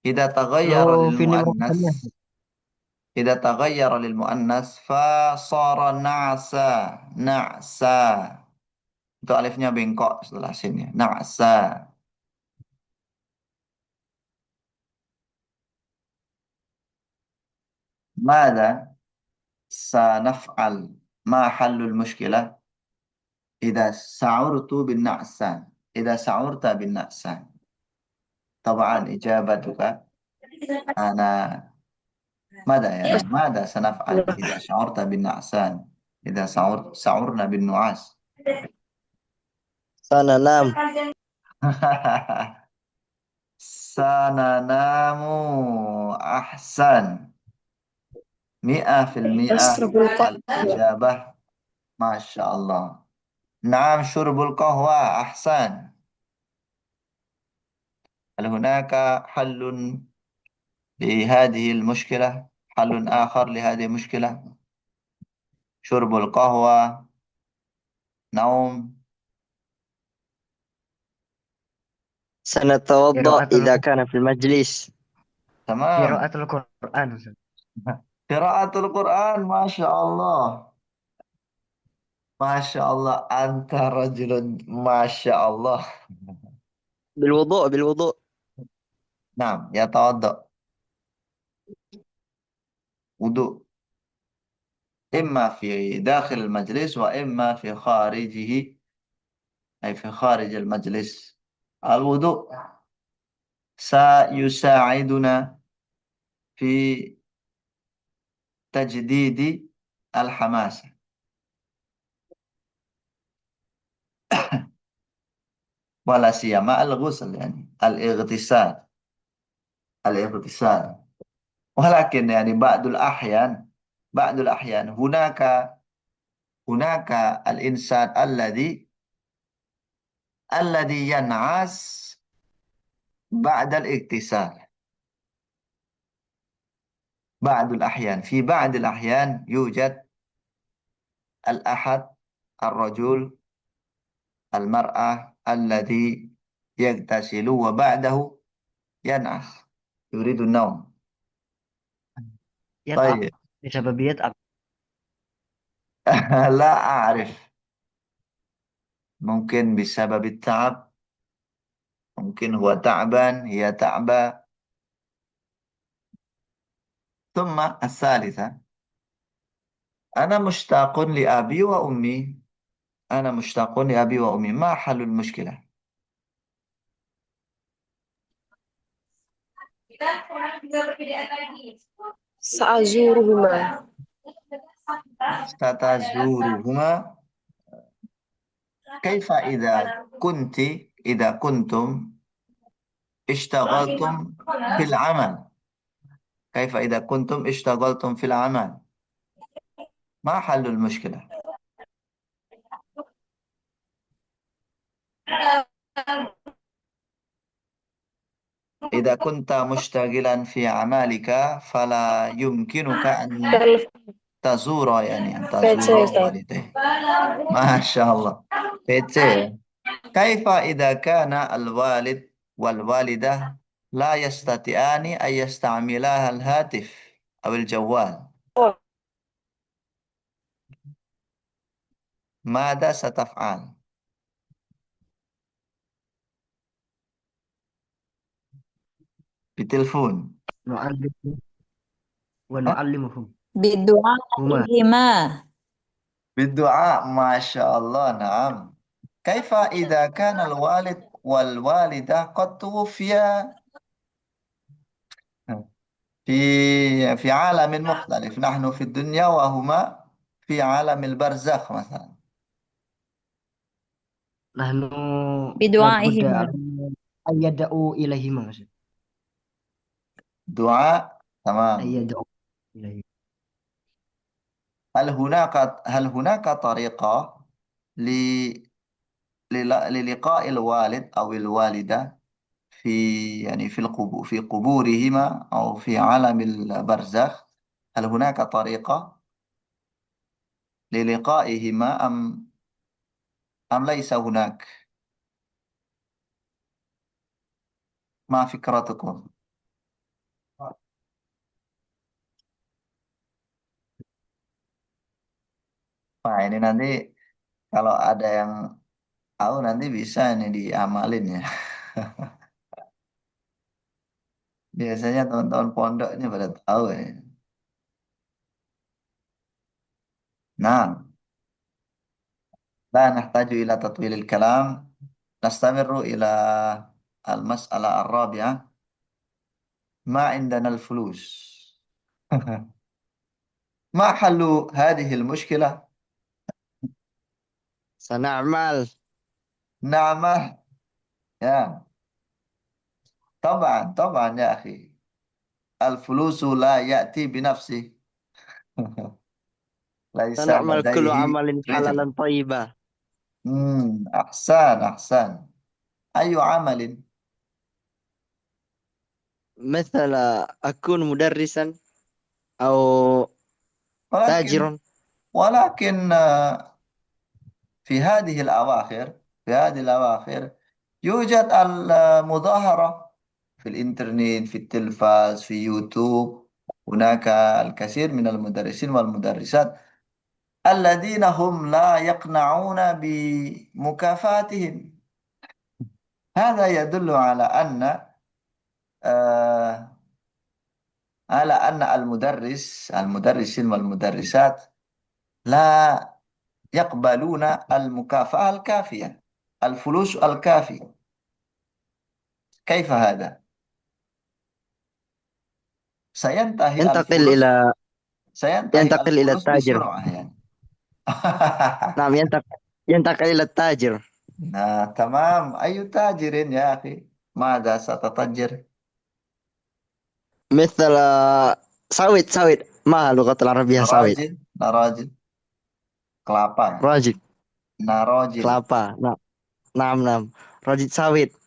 [SPEAKER 1] إذا تغير
[SPEAKER 2] لو في نمرة
[SPEAKER 1] للمؤنث
[SPEAKER 2] ثانية.
[SPEAKER 1] إذا تغير للمؤنث فصار نعسا. نعسا. Itu alifnya bengkok setelah sinnya. Na'sa. ماذا سنفعل؟ ما حل المشكلة؟ إذا شعرت بالنعسان. إذا شعرت بالنعسان. طبعا إجابتك أنا ماذا يعني ماذا سنفعل إذا شعرت بالنعسان؟ إذا شعرنا بالنعاس.
[SPEAKER 4] سننام.
[SPEAKER 1] سننام أحسن. 100%
[SPEAKER 3] يشرب القهوة.
[SPEAKER 1] الإجابة. ما شاء الله. نعم شرب القهوة أحسن. هل هناك حل لهذه المشكلة؟ حل آخر لهذه المشكلة؟ شرب القهوة، نوم.
[SPEAKER 4] سنتوضأ
[SPEAKER 2] قراءة
[SPEAKER 4] إذا كان في المجلس.
[SPEAKER 1] تمام.
[SPEAKER 2] قراءة القرآن أستاذ.
[SPEAKER 1] قراءة القرآن. ما شاء الله. ما شاء الله أنت رجل ما شاء الله.
[SPEAKER 4] بالوضوء بالوضوء.
[SPEAKER 1] نعم يتوضأ وضوء إما في داخل المجلس وإما في خارجه، أي في خارج المجلس. الوضوء سيساعدنا في تجديد الحماسة. ولا سيما الغسل يعني الاغتسال. ولكن يعني بعض الأحيان هناك الإنسان الذي ينعس بعد الاغتسال. في بعض الأحيان يوجد الرجل المرأة الذي يغتسل وبعده ينعس يريد النوم.
[SPEAKER 2] يتعب
[SPEAKER 1] طيب.
[SPEAKER 2] بسبب يتعب.
[SPEAKER 1] لا أعرف. ممكن بسبب التعب، ممكن هو تعبان، هي تعبة. ثم الثالثة، أنا مشتاق لأبي وأمي. أنا مشتاق لأبي وأمي. ما حل المشكلة؟
[SPEAKER 3] سأزورهما.
[SPEAKER 1] ستزورهما. كيف إذا كنتم اشتغلتم في العمل؟ كيف إذا كنتم اشتغلتم في العمل؟ ما حل المشكلة؟ إذا كنت مشتغلا في عملك فلا يمكنك أن تزور يعني أن تزور والديك. ما شاء الله. PC. كيف إذا كان الوالد والوالدة لا يستطيعان أن يستعملا الهاتف أو الجوال؟ ماذا ستفعل؟ Bitelepon.
[SPEAKER 2] nu'allimu wa nu'allimuhum huma
[SPEAKER 5] بدعائهما
[SPEAKER 1] بالدعاء ما شاء الله نعم. كيف إذا كان الوالد والوالدة قد توفيا في عالم مختلف، نحن في الدنيا وهما في عالم البرزخ مثلا.
[SPEAKER 2] nahnu labudda
[SPEAKER 5] بدعائهما
[SPEAKER 2] ayyada'u ilaihima maksud
[SPEAKER 1] دعاء تمام.
[SPEAKER 2] ayyada'u ilaihima.
[SPEAKER 1] هل هناك طريقة ل... للقاء الوالد أو الوالدة في يعني في قبورهما أو في عالم البرزخ؟ هل هناك طريقة للقائهما أم ليس هناك؟ ما فكرتكم؟ Wah, ini nanti kalau ada yang tahu nanti bisa ini diamalin ya. Biasanya teman-teman pondok ini pada tahu ya. Nah, لا نحتاج إلى تطويل الكلام. نستمر إلى المسألة الرابعة. ما عندنا الفلوس. ما حل هذه المشكلة؟
[SPEAKER 4] سنعمل.
[SPEAKER 1] نعمة. يا طبعا طبعا يا أخي، الفلوس لا يأتي بنفسه. ليس
[SPEAKER 4] سنعمل كل
[SPEAKER 1] لديه
[SPEAKER 4] عمل
[SPEAKER 1] رزق.
[SPEAKER 4] حلالا طيبا.
[SPEAKER 1] أحسن أحسن. أي عمل؟
[SPEAKER 4] مثل أكون مدرسا أو
[SPEAKER 1] ولكن
[SPEAKER 4] تاجرا.
[SPEAKER 1] ولكن في هذه الأواخر يوجد المظاهرة في الإنترنت، في التلفاز، في يوتيوب. هناك الكثير من المدرسين والمدرسات الذين هم لا يقنعون بمكافاتهم. هذا يدل آه، على أن المدرسين والمدرسات لا يقبلون المكافأة الكافية، الفلوس الكافية. كيف هذا؟ سينتهي
[SPEAKER 4] ينتقل
[SPEAKER 1] الفلوس
[SPEAKER 4] إلى
[SPEAKER 1] سينتهي
[SPEAKER 4] ينتقل إلى
[SPEAKER 1] الفلوس
[SPEAKER 4] التاجر.
[SPEAKER 1] بسرعة يعني.
[SPEAKER 4] نعم، ينتقل إلى التاجر.
[SPEAKER 1] nah, تمام. أي تاجر يا أخي؟ ماذا ستتجر؟
[SPEAKER 4] مثل سawit. ما لغة العربية سawit؟
[SPEAKER 1] نراجل kelapa.
[SPEAKER 4] راجل
[SPEAKER 1] نراجل.
[SPEAKER 4] kelapa. نعم راجل sawit.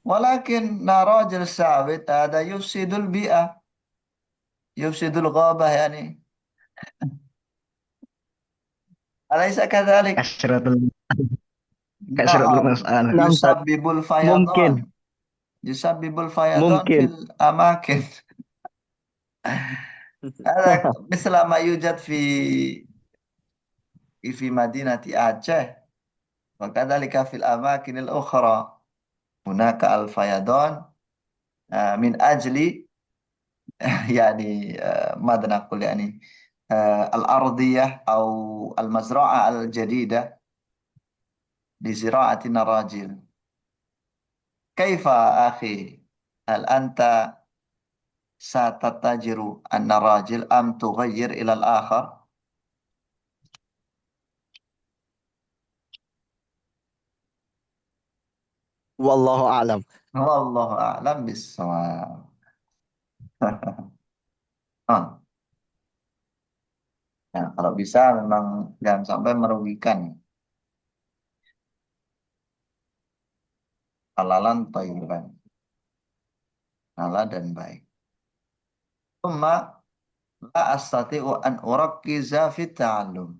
[SPEAKER 1] ولكن نراجل ثابت هذا يفسد البيئة، يفسد الغابة يعني. أليس كذلك؟
[SPEAKER 2] kasratul kasratul
[SPEAKER 1] نعم.
[SPEAKER 2] mas'alah
[SPEAKER 4] نعم
[SPEAKER 1] يسبب
[SPEAKER 4] ممكن
[SPEAKER 1] الفيضان يسبب الفيضان في
[SPEAKER 4] ممكن.
[SPEAKER 1] الأماكن. هذا مثل ما يوجد في مدينة آتشه، وكذلك في الأماكن الأخرى هناك الفيضان من أجل يعني ماذا نقول يعني الأرضية أو المزرعة الجديدة لزراعة النراجل. كيف أخي؟ هل أنت ستتجر النراجل أم تغير إلى الآخر؟
[SPEAKER 4] والله أعلم.
[SPEAKER 1] والله أعلم بالصواب. Ah, ya, kalau bisa memang jangan sampai merugikan. Halalan thayyiban, halal dan baik. Thumma la astati'u an urakkiza fit ta'allum.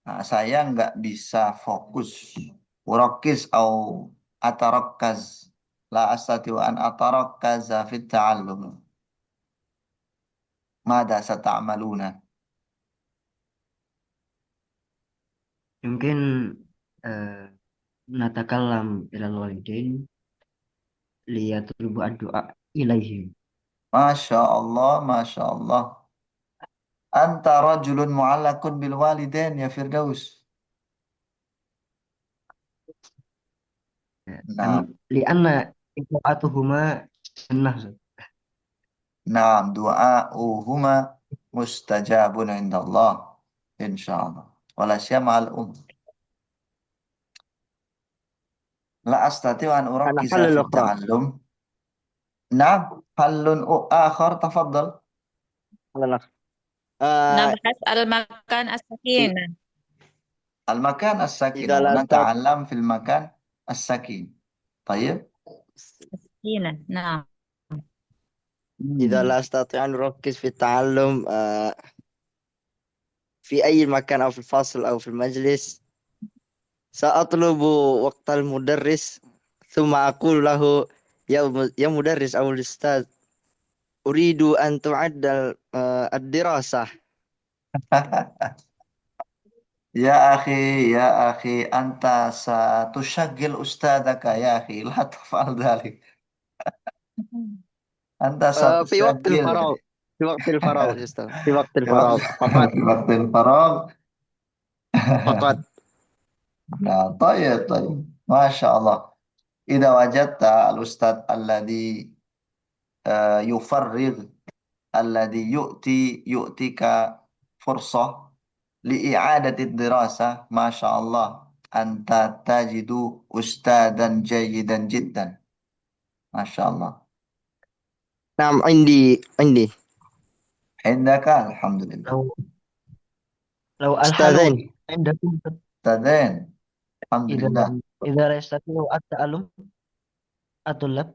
[SPEAKER 1] Nah, saya nggak bisa fokus. Urakkiz au atarakkaz. La astati'u an atarakkaza fit ta'allum. Mada sata'maluna?
[SPEAKER 2] mungkin natakallam ilal walidain liyatlubu ad-du'a ilaihim.
[SPEAKER 1] Masya Allah, Masya Allah. Anta rajulun mu'allakun bil walidain ya Firdaus.
[SPEAKER 2] An
[SPEAKER 1] Nah,
[SPEAKER 2] li'anna ita'atuhuma sunnah. Ustaz.
[SPEAKER 1] nah, du'a'uhuma mustajabun indallah. Insyaallah. Wala syama'al La astati an
[SPEAKER 4] أنا
[SPEAKER 1] urakkisa
[SPEAKER 4] حل
[SPEAKER 1] fi
[SPEAKER 4] الأخرى.
[SPEAKER 1] ta'allum. Nah, halun akhar tafadhal.
[SPEAKER 4] حل الأخرى. آه
[SPEAKER 3] نبحث المكان
[SPEAKER 4] إ-
[SPEAKER 3] السكينة.
[SPEAKER 1] Al-makan as-sakin.
[SPEAKER 4] إذا لا أستطيع
[SPEAKER 1] Nata'allam fil makan as-sakin. Tayyib.
[SPEAKER 3] سكينة نعم.
[SPEAKER 4] إذا
[SPEAKER 1] Hmm.
[SPEAKER 4] لا أستطيع أن أركز في التعلم في أي مكان أو في الفصل أو في المجلس سأطلب وقت المدرس ثم أقول له يا مدرس أو الأستاذ أريد أن تعدل الدراسة.
[SPEAKER 1] يا أخي يا أخي أنت ستشغل أستاذك يا أخي لا تفعل ذلك. أنت
[SPEAKER 4] في وقت الفراغ
[SPEAKER 1] ستشغل
[SPEAKER 4] في وقت الفراغ يا أستاذ في وقت
[SPEAKER 1] في وقت
[SPEAKER 4] الفراغ فقط
[SPEAKER 1] في وقت الفراغ.
[SPEAKER 4] فقط.
[SPEAKER 1] Nah, طيب طيب ما شاء الله. إذا وجدت الأستاذ الذي يفرغ الذي يؤتيك فرصة لإعادة الدراسة ما شاء الله أنت تجد أستاذا جيدا جدا ما شاء الله.
[SPEAKER 4] نعم عندي
[SPEAKER 1] عندك الحمد لله
[SPEAKER 2] لو لو الحال
[SPEAKER 4] أستاذين.
[SPEAKER 2] عندكم
[SPEAKER 1] أستاذين الحمد
[SPEAKER 2] إذا
[SPEAKER 1] لله.
[SPEAKER 2] إذا لا يستطيع التعلم الطلاب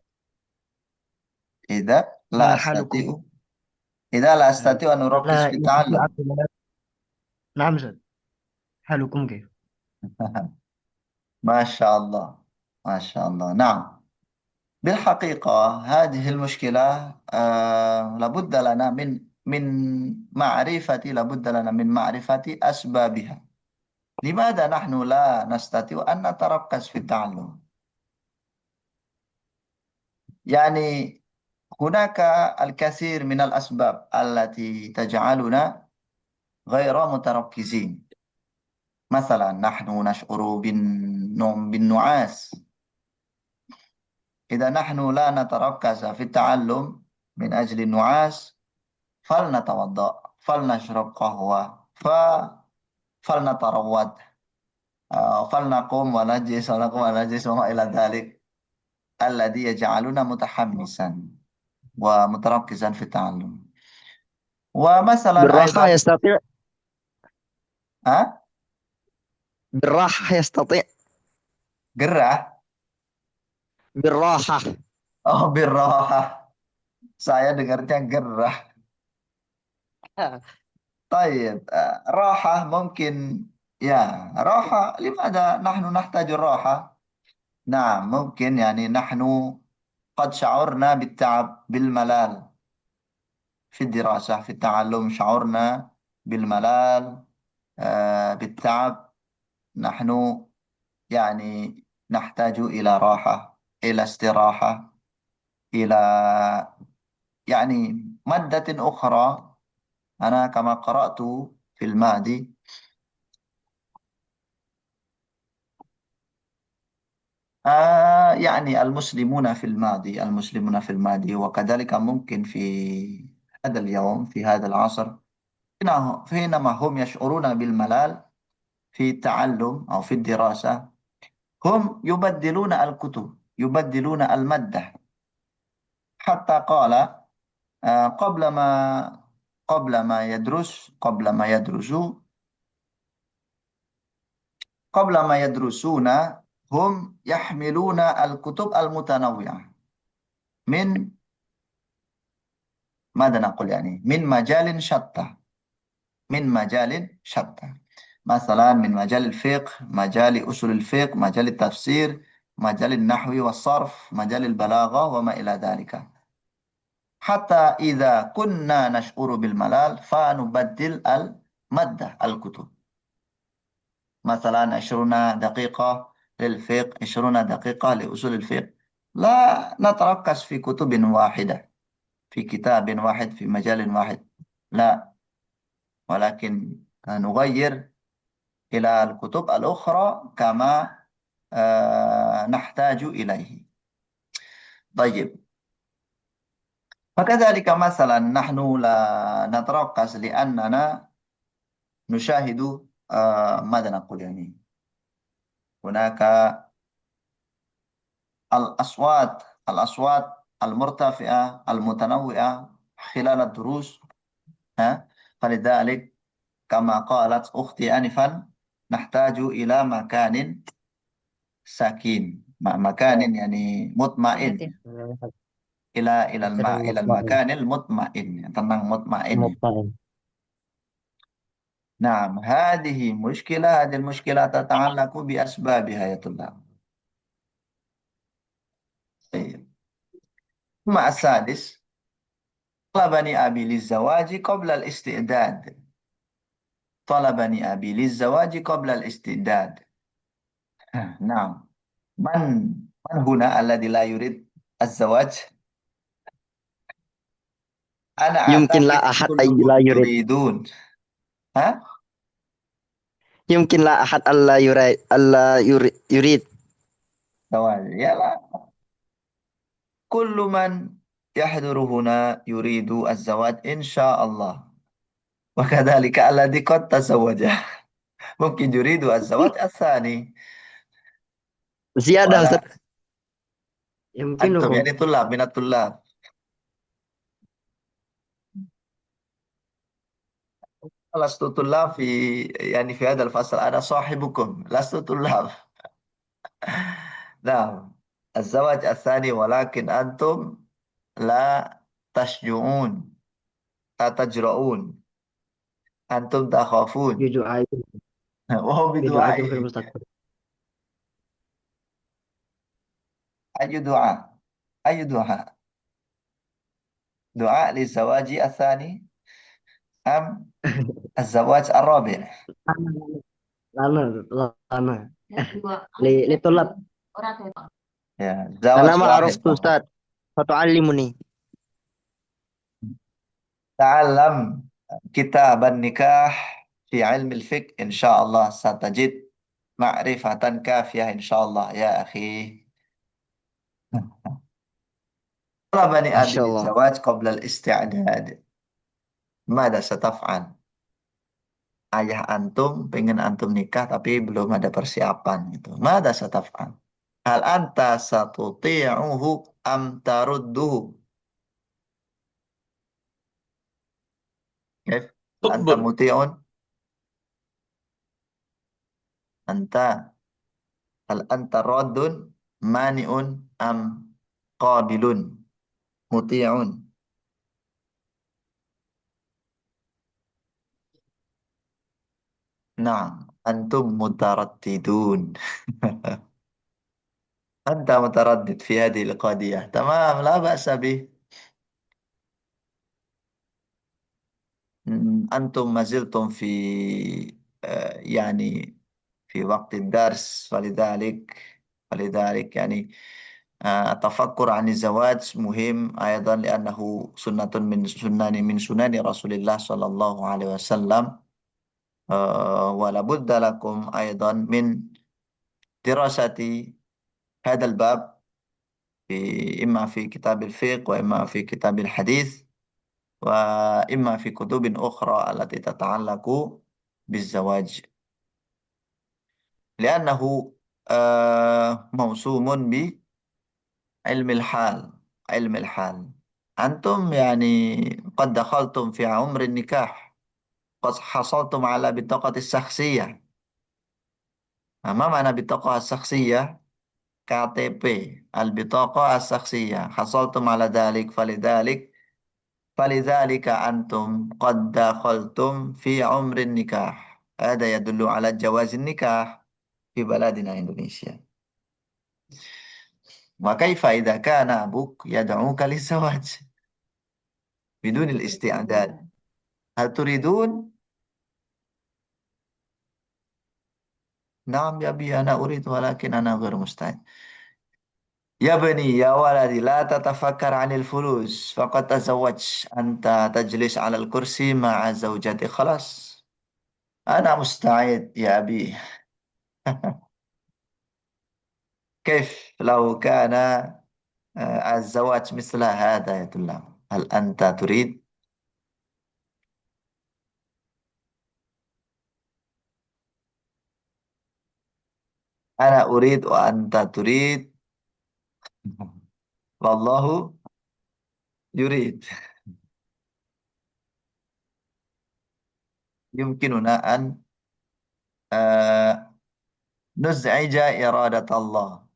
[SPEAKER 1] إذا لا
[SPEAKER 2] ما حالكم؟
[SPEAKER 1] أستطيع إذا لا أستطيع أن أركز
[SPEAKER 2] لا
[SPEAKER 1] في
[SPEAKER 2] يستطيع
[SPEAKER 1] التعلم.
[SPEAKER 2] الطلاب. نعم أستاذ، حالكم كيف؟
[SPEAKER 1] ما شاء الله ما شاء الله. نعم، بالحقيقة هذه المشكلة لابد لنا من معرفة أسبابها. لماذا نحن لا نستطيع أن نتركز في التعلم؟ يعني هناك الكثير من الأسباب التي تجعلنا غير متركزين. مثلا نحن نشعر بالنعاس. إذا نحن لا نتركز في التعلم من أجل النعاس فلنتوضأ، فلنشرب قهوة، فلنتروض، فلنقوم ونجلس وما إلى ذلك الذي يجعلنا متحمسا ومتركزا في التعلم. ومثلا
[SPEAKER 4] بالراحة
[SPEAKER 1] أيضا
[SPEAKER 4] يستطيع
[SPEAKER 1] ها
[SPEAKER 4] بالراحة يستطيع
[SPEAKER 1] gerah
[SPEAKER 4] بالراحة.
[SPEAKER 1] oh birroha saya dengarnya gerah. طيب راحة ممكن يا راحة لماذا نحن نحتاج الراحة؟ نعم ممكن يعني نحن قد شعرنا بالتعب بالملال في الدراسة في التعلم شعرنا بالملال بالتعب. نحن يعني نحتاج إلى راحة إلى استراحة إلى يعني مادة أخرى. أنا كما قرأت في المهدي يعني المسلمون في الماضي وكذلك ممكن في هذا اليوم في هذا العصر حينما هم يشعرون بالملل في التعلم أو في الدراسة هم يبدلون الكتب يبدلون المادة. حتى قال قبل ما يدرسوا قبل ما يدرسون هم يحملون الكتب المتنوعة من ماذا نقول يعني من مجال شتى من مجال شتى. مثلا من مجال الفقه، مجال أصول الفقه، مجال التفسير، مجال النحو والصرف، مجال البلاغة وما إلى ذلك. حتى إذا كنا نشعر بالملل فنبدل المادة الكتب. مثلا 20 دقيقة للفقه، 20 دقيقة لأصول الفقه، لا نتركز في كتب واحدة، في كتاب واحد، في مجال واحد، لا، ولكن نغير إلى الكتب الأخرى كما نحتاج إليه. طيب، فكذلك مثلا نحن لا نتركز لأننا نشاهد ماذا نقول يعني، هناك الأصوات المرتفعة المتنوعة خلال الدروس، ها؟ فلذلك كما قالت أختي آنفا نحتاج إلى مكان سكين، مكان يعني مطمئن،
[SPEAKER 2] Pikiran
[SPEAKER 1] إلى
[SPEAKER 2] mutmain.
[SPEAKER 1] المكان المطمئن، tenang مطمئن.
[SPEAKER 2] Mutmain.
[SPEAKER 1] نعم، هذه المشكلة تتعلق بأسبابها يا طلاب. طيب. ثم السادس، طلبني أبي للزواج قبل الاستعداد. طلبني أبي للزواج قبل الاستعداد. نعم، من هنا الذي لا يريد الزواج؟ أنا
[SPEAKER 4] يمكن
[SPEAKER 1] أعتقد
[SPEAKER 4] لا أحد أي
[SPEAKER 1] كلكم
[SPEAKER 4] لا يريد.
[SPEAKER 1] تريدون. ها؟
[SPEAKER 4] يمكن لا أحد ألا يريد يريد.
[SPEAKER 1] زواج يا لا، كل من يحضر هنا يريد الزواج إن شاء الله، وكذلك الذي قد تزوج ممكن يريد الزواج الثاني.
[SPEAKER 4] زيادة
[SPEAKER 1] ولا
[SPEAKER 4] Ustaz.
[SPEAKER 1] أنتم
[SPEAKER 2] يمكنهم.
[SPEAKER 1] يعني طلاب من الطلاب، لست طلاب يعني في هذا الفصل، أنا صاحبكم لست طلاب. نعم، الزواج الثاني، ولكن أنتم لا تشجعون، لا تجرؤون، أنتم تخافون.
[SPEAKER 2] Bidu'ain.
[SPEAKER 1] وهو
[SPEAKER 2] Bidu'ain في
[SPEAKER 1] بدعائهم.
[SPEAKER 2] المستقبل.
[SPEAKER 1] أي دعاء؟ أي دعاء؟ دعاء للزواج الثاني أم الزواج الرابع؟
[SPEAKER 2] Lama, lama. Litulab.
[SPEAKER 1] يا زواج
[SPEAKER 4] أنا ما
[SPEAKER 1] واحد
[SPEAKER 4] عرفت
[SPEAKER 1] فقط.
[SPEAKER 4] أستاذ فتعلمني.
[SPEAKER 1] تعلم كتاب النكاح في علم الفقه، إن شاء الله ستجد معرفة كافية إن شاء الله يا أخي. طلبني
[SPEAKER 4] ما
[SPEAKER 1] أبي
[SPEAKER 4] شاء الله.
[SPEAKER 1] للزواج قبل الاستعداد. ماذا ستفعل؟ Ayah antum pengen antum nikah tapi belum ada persiapan gitu. Mada sataf'al? Hal anta satuti'uhu am tarudduhu? Kif? Hal anta muti'un? Anta. Hal anta raddun? Mani'un? Am qabilun? Muti'un? Naam. Antum mutaraddidun. أنت متردد في هذه القضية. تمام، لا بأس به. أنتم ما زلتم في يعني في وقت الدرس، فلذلك يعني التفكر عن الزواج مهم أيضا، لأنه سنة من سنن رسول الله صلى الله عليه وسلم. ولا بد لكم أيضا من دراسة هذا الباب، إما في كتاب الفقه وإما في كتاب الحديث وإما في كتب أخرى التي تتعلق بالزواج، لأنه موسوم بعلم الحال. علم الحال، أنتم يعني قد دخلتم في عمر النكاح، قد حصلتم على بطاقة الشخصية. ما معنى بطاقة الشخصية؟ KTP، البطاقة الشخصية، حصلتم على ذلك، فلذلك أنتم قد دخلتم في عمر النكاح. هذا يدل على جواز النكاح في بلدنا إندونيسيا. وكيف إذا كان أبوك يدعوك للزواج بدون الاستعداد؟ هل تريدون؟ نعم يا أبي أنا أريد، ولكن أنا غير مستعد. يا بني يا ولدي لا تتفكر عن الفلوس فقد تزوج أنت تجلس على الكرسي مع زوجتي خلاص أنا مستعد يا أبي كيف لو كان الزواج مثل هذا يا طلاب هل أنت تريد أنا أريد وأنت تريد والله يريد يمكننا أن آه، نزعج إرادة الله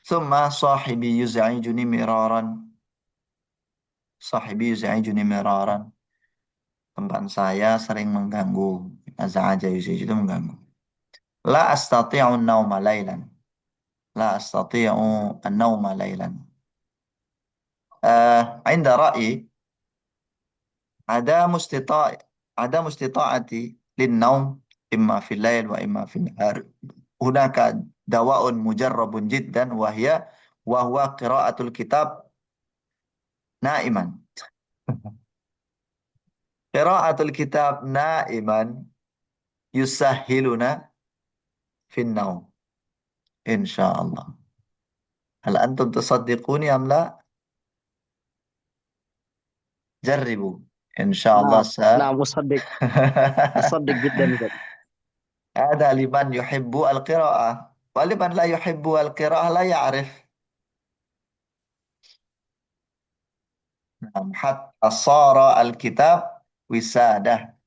[SPEAKER 1] ثم صاحبي يزعجني مرارا صاحبي يزعجني مرارا teman saya sering mengganggu azaja yuzij itu mengganggu la astati'u an-nauma lailan la astati'u an-nauma lailan عند رأيي عدم استطاع عدم استطاعتي للنوم إما في الليل وإما في النهار هناك دواء مجرب جدا وهو قراءة الكتاب نائما قراءة الكتاب نائما يسهلنا في النوم إن شاء الله هل أنتم تصدقوني أم لا؟ جربوا إن شاء الله
[SPEAKER 4] نعم نعم أصدق أصدق جدا Ustaz.
[SPEAKER 1] هذا لمن يحب القراءة ولمن لا يحب القراءة لا يعرف نعم حتى صار الكتاب وسادة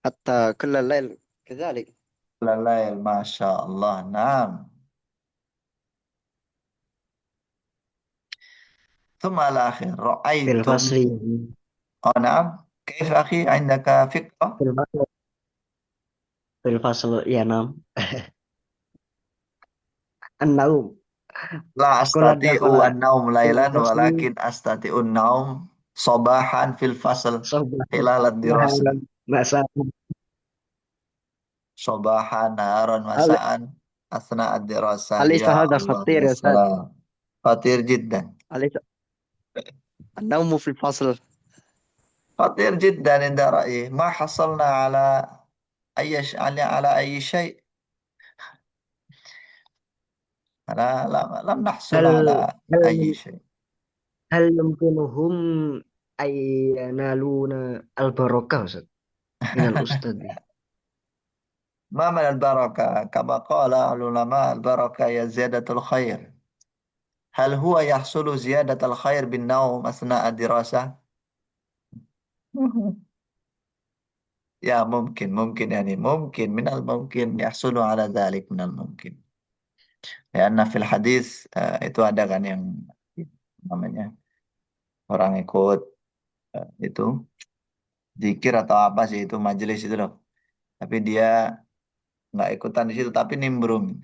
[SPEAKER 4] حتى كل الليل كذلك.
[SPEAKER 1] الليل ما شاء الله نعم ثم الآخر
[SPEAKER 2] في
[SPEAKER 1] رأيتم
[SPEAKER 2] الفصل
[SPEAKER 1] نعم كيف أخي عندك فكرة
[SPEAKER 2] في الفصل في الفصل ينام النوم
[SPEAKER 1] لا
[SPEAKER 2] قل
[SPEAKER 1] أستطيع النوم
[SPEAKER 2] في
[SPEAKER 1] ليلا
[SPEAKER 2] الفصل
[SPEAKER 1] ولكن أستطيع النوم صباحا في الفصل
[SPEAKER 2] صباح
[SPEAKER 1] خلال الدراسة
[SPEAKER 2] نهارا مساء.
[SPEAKER 1] صباحا نهارا
[SPEAKER 4] هل
[SPEAKER 1] مساء أثناء الدراسة
[SPEAKER 4] أليس
[SPEAKER 1] يا
[SPEAKER 4] هذا
[SPEAKER 1] الله
[SPEAKER 4] خطير
[SPEAKER 1] يا
[SPEAKER 4] يا أستاذ؟
[SPEAKER 1] سلام خطير جدا
[SPEAKER 4] أليس النوم في الفصل؟
[SPEAKER 1] خطير جدا عند رأيي ما حصلنا على على أي شيء لم نحصل
[SPEAKER 2] هل
[SPEAKER 1] على أي
[SPEAKER 2] هل
[SPEAKER 1] شيء
[SPEAKER 2] هل يمكنهم أن ينالون البركة أستاذ من الأستاذ؟
[SPEAKER 1] ما من البركة كما قال العلماء البركة هي زيادة الخير هل هو يحصل زيادة الخير بالنوم أثناء الدراسة؟ يا ممكن يعني ممكن من الممكن يحصل على ذلك من الممكن لأن في الحديث itu ada kan yang namanya orang ikut itu zikir atau apa sih itu majelis itu loh tapi dia nggak ikutan di situ tapi nimbrung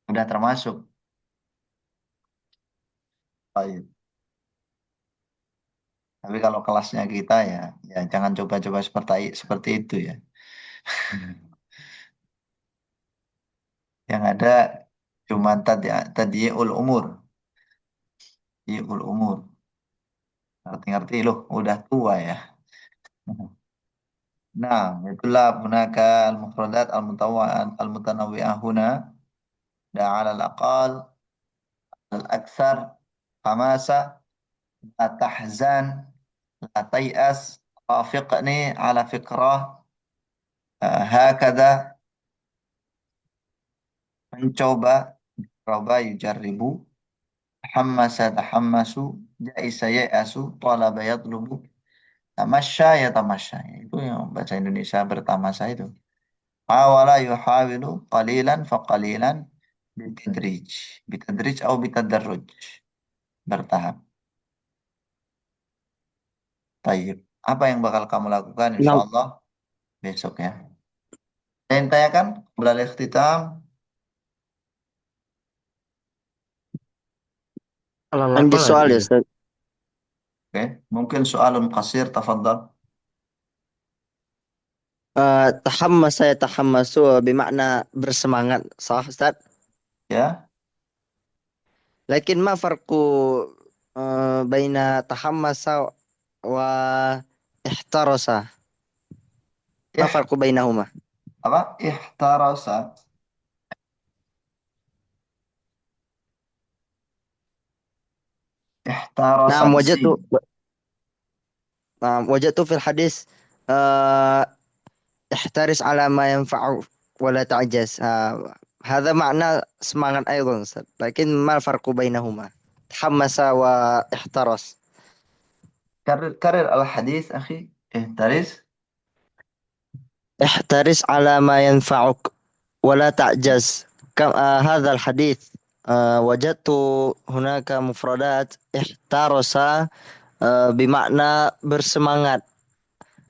[SPEAKER 1] udah termasuk. Baik. Tapi kalau kelasnya kita ya jangan coba-coba seperti itu ya. Yang ada cuma tadiul umur, tadiul umur. Ngerti-ngerti loh, udah tua ya. Nah, itulah hunaka al-mufradat al-mutanawwi'ah huna da 'ala al-aqal al-aktsar hamasa la tahzan la tay'as rafiqni ala fikrah hakada mencoba coba yujarribu hammasa tahammasu ja'isa ya'asu talaba yatlubu tamasya ya tamasya itu yang bahasa Indonesia bertamasa itu awala yuhawilu qalilan fa qalilan bitadrij bitadrij atau bitadarruj bertahap. Tayyib. Apa yang bakal kamu lakukan insya
[SPEAKER 4] نعم
[SPEAKER 1] Allah besok ya? Saya yang tanyakan belal ikhtitam.
[SPEAKER 2] على
[SPEAKER 4] عندي
[SPEAKER 2] الأقل
[SPEAKER 4] سؤال يا
[SPEAKER 2] gitu.
[SPEAKER 4] أستاذ.
[SPEAKER 1] Oke, mungkin soalun qasir tafadhal.
[SPEAKER 4] Tahammasa yatahammasu bermakna bersemangat, sah Ustaz?
[SPEAKER 1] Ya,
[SPEAKER 4] Lakin ma farqu baina tahammasa wa ihtarasa? Ma
[SPEAKER 1] ih
[SPEAKER 4] farqu bainahuma?
[SPEAKER 1] apa? Ihtarasa. Ihtarasa
[SPEAKER 4] Naam
[SPEAKER 1] bisin.
[SPEAKER 4] wajadtu fil hadis uh, ihtaris ala ma yanfa'u wa la ta'jaz. هذا معنى semangat أيضا Ustaz. لكن ما الفرق بينهما؟ تحمس واحترس.
[SPEAKER 1] Karir al-hadis, akhi. Ihtaris.
[SPEAKER 4] احترس على ما ينفعك ولا تعجز. هذا الحديث وجدت هناك مفردات احترس بمعنى bersemangat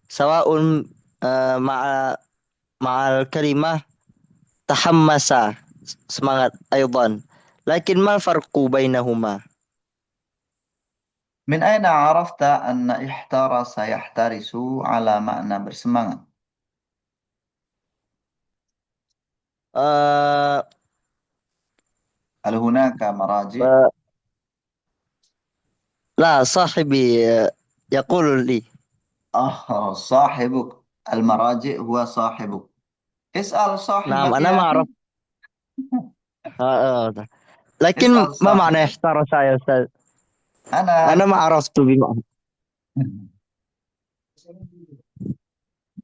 [SPEAKER 4] سواء مع الكلمة تحمس semangat أيضا. لكن ما الفرق بينهما؟
[SPEAKER 1] Min aina arafta anna ihtarasa yahtarisu ala makna bersemangat?
[SPEAKER 4] آه،
[SPEAKER 1] Hal hunaka maraji?
[SPEAKER 4] لا صاحبي يقول لي.
[SPEAKER 1] صاحبك. المراجع هو صاحبك. اسأل
[SPEAKER 4] نعم
[SPEAKER 1] صاحبك
[SPEAKER 4] أنا
[SPEAKER 1] يا
[SPEAKER 4] ما
[SPEAKER 1] أخي.
[SPEAKER 4] أعرف. لكن
[SPEAKER 1] اسأل
[SPEAKER 4] ما معنى
[SPEAKER 1] صاحبك.
[SPEAKER 4] احترس يا أستاذ؟ أنا
[SPEAKER 1] أنا
[SPEAKER 4] ما عرفت بمعنى.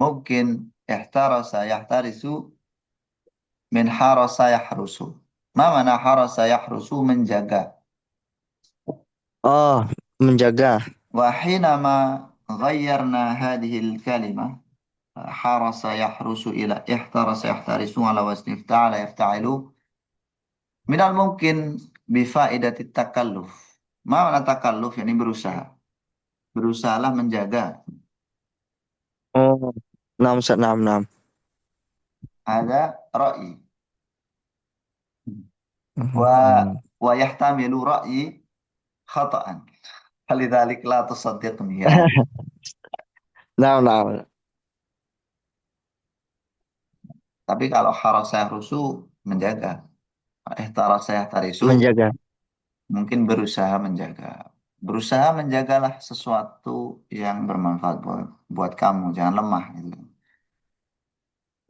[SPEAKER 1] ممكن احترس يحترس من حرس يحرس. ما معنى حرس يحرس؟ menjaga.
[SPEAKER 4] menjaga.
[SPEAKER 1] وحينما غيرنا هذه الكلمة حرس يحرس إلى احترس يحترس على وزن افتعل يفتعل من الممكن بفائدة التكلف. ما معنى تكلف؟ يعني berusaha. Berusahalah menjaga.
[SPEAKER 4] Oh, نعم أستاذ، نعم نعم.
[SPEAKER 1] هذا رأيي. و...
[SPEAKER 4] مم.
[SPEAKER 1] ويحتمل رأيي خطأ، فلذلك لا تصدقني يا أخي.
[SPEAKER 4] نعم نعم.
[SPEAKER 1] Tapi kalau harasa yahrusu menjaga. Ihtarasa yahtarisu
[SPEAKER 4] menjaga.
[SPEAKER 1] mungkin berusaha menjaga. Berusaha menjagalah sesuatu yang bermanfaat buat kamu. Jangan lemah gitu.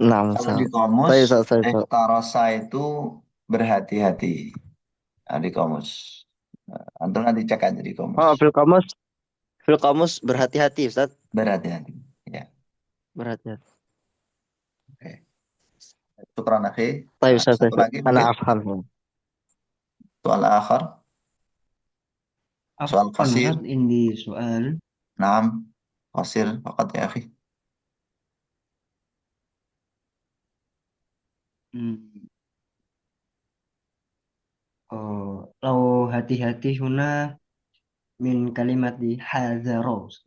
[SPEAKER 4] نعم
[SPEAKER 1] Kalau di
[SPEAKER 4] أستاذ.
[SPEAKER 1] kamus,
[SPEAKER 4] طيب أستاذ، طيب أستاذ.
[SPEAKER 1] ihtarasa itu berhati-hati. Nah, di kamus. Antum nanti cek aja di kamus.
[SPEAKER 4] في القاموس، berhati-hati Ustaz.
[SPEAKER 1] Berhati-hati. Ya.
[SPEAKER 4] berhati-hati.
[SPEAKER 1] Oke. Syukran akhi.
[SPEAKER 4] طيب
[SPEAKER 1] Nah,
[SPEAKER 4] أستاذ،
[SPEAKER 1] satu
[SPEAKER 4] طيب
[SPEAKER 1] lagi
[SPEAKER 4] أنا
[SPEAKER 1] mungkin
[SPEAKER 4] أفهم.
[SPEAKER 1] soal akhir. Soal
[SPEAKER 2] Afwan
[SPEAKER 1] qasir.
[SPEAKER 2] Ustaz, ini soal.
[SPEAKER 1] Naam. Qasir faqat ya akhi.
[SPEAKER 2] Hmm. Lau hati-hati huna min kalimat di hadzaros.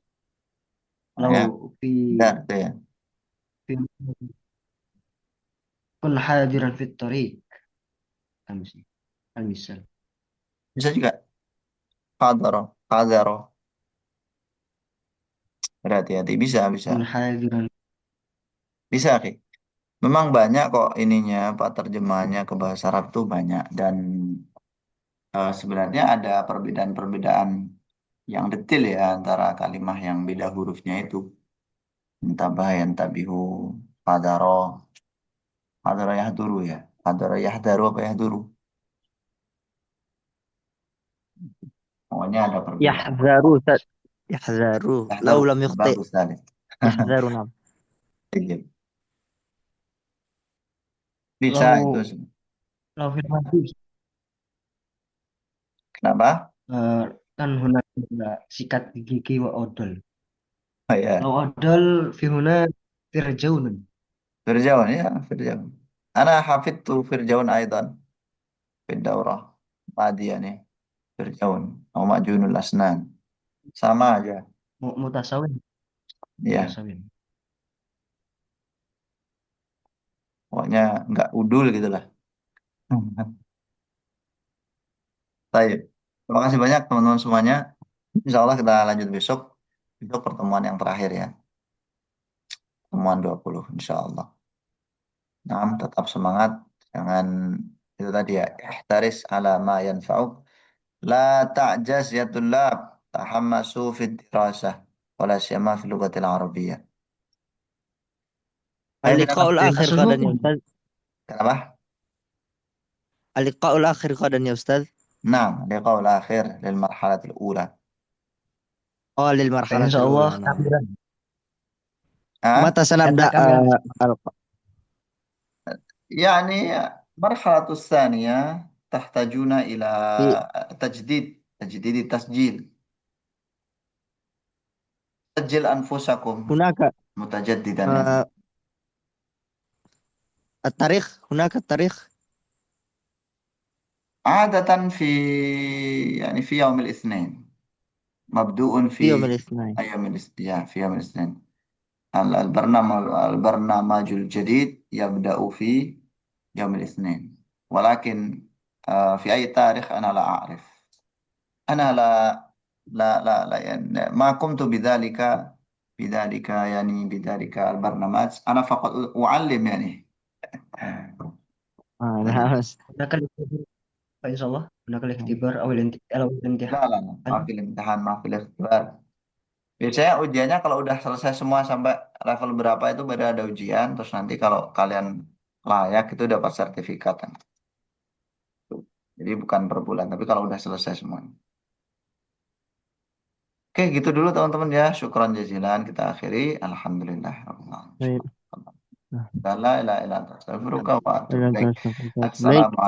[SPEAKER 2] Lau
[SPEAKER 1] Ya.
[SPEAKER 2] fi
[SPEAKER 1] Benar itu ya.
[SPEAKER 2] fi kun hadiran fit tariq. Amsi. Al-misal.
[SPEAKER 1] Bisa juga. Qadara. Qadara. Berhati-hati. Bisa, bisa.
[SPEAKER 2] Kun hadiran.
[SPEAKER 1] Bisa akhi. Memang banyak kok ininya, Pak, terjemahannya ke bahasa Arab tuh banyak. Dan sebenarnya ada perbedaan-perbedaan yang detail ya antara kalimat yang beda hurufnya itu. Intabah, yantabihu, qadara, qadara yahduru ya. Qadara yahdaru apa yahduru? Pokoknya ada perbedaan.
[SPEAKER 4] يحذروا Ustaz. يحذروا لو
[SPEAKER 1] Yahdaru,
[SPEAKER 4] لم يخطئ.
[SPEAKER 1] bagus tadi.
[SPEAKER 4] يحذروا نعم.
[SPEAKER 1] Iya. Bisa itu.
[SPEAKER 2] Lau lau fil hadis.
[SPEAKER 1] Kenapa?
[SPEAKER 2] eh, kan huna sikat gigi wa odol.
[SPEAKER 1] Oh ya,
[SPEAKER 2] Lau odol fi huna firjaunun.
[SPEAKER 1] Firjaun ya, Firjaun. Ana hafidtu Firjaun aidan fi daurah madiyah nih. Firjaun, atau Ma'junul Asnan. Sama aja.
[SPEAKER 2] Mutasawin.
[SPEAKER 1] Ya,
[SPEAKER 2] Mutasawin.
[SPEAKER 1] pokoknya nggak udul gitu lah. Baik. Terima kasih banyak teman-teman semuanya. Insya Allah kita lanjut besok. Besok pertemuan yang terakhir ya. pertemuan 20 insya Allah. Nah, tetap semangat. Jangan itu tadi ya. Ihtaris ala ma yanfa'uk. La ta'jaz ya tullab. Tahammasu fid dirasah. Wala siyama fil lughatil arabiyyah. Ayo kita
[SPEAKER 4] اللقاء الآخر
[SPEAKER 2] Kasus
[SPEAKER 4] غدا يا
[SPEAKER 2] hukum.
[SPEAKER 4] أستاذ.
[SPEAKER 1] kenapa?
[SPEAKER 4] اللقاء الآخر غدا يا أستاذ.
[SPEAKER 1] نعم لقاء الآخر للمرحلة الأولى.
[SPEAKER 4] للمرحلة
[SPEAKER 2] Insya
[SPEAKER 4] الأولى.
[SPEAKER 2] Allah
[SPEAKER 4] نعم.
[SPEAKER 2] kami
[SPEAKER 1] ها؟
[SPEAKER 4] متى سنبدأ
[SPEAKER 2] kami
[SPEAKER 1] يعني المرحلة الثانية تحتاجون إلى
[SPEAKER 4] في
[SPEAKER 1] تجديد التسجيل. سجل أنفسكم
[SPEAKER 4] هناك
[SPEAKER 1] متجددا يعني.
[SPEAKER 4] آه، التاريخ، هناك التاريخ.
[SPEAKER 1] عادة في يوم الاثنين، مبدوء
[SPEAKER 4] في يوم
[SPEAKER 1] في
[SPEAKER 4] الاثنين.
[SPEAKER 1] في يوم الاثنين. البرنامج الجديد يبدأ في يوم الاثنين، ولكن في أي تاريخ أنا لا أعرف. أنا لا يعني ما قمت بذلك البرنامج. أنا فقط أعلم يعني.
[SPEAKER 4] نعم.
[SPEAKER 2] هناك الاختبار Insya Allah هناك الاختبار أو الامتحان.
[SPEAKER 1] لا ما في الامتحان ما في الاختبار. Biasanya ujiannya kalau udah selesai semua sampai level berapa itu baru ada ujian. Terus nanti kalau kalian layak itu dapat sertifikat. Jadi bukan per bulan, tapi kalau udah selesai semuanya. Oke, gitu dulu teman-teman ya. Syukran jazilan kita akhiri. Alhamdulillah.
[SPEAKER 4] طيب.
[SPEAKER 1] La ilaha illa anta astaghfiruka wa atubu ilaik.
[SPEAKER 4] Baik.
[SPEAKER 1] Assalamualaikum.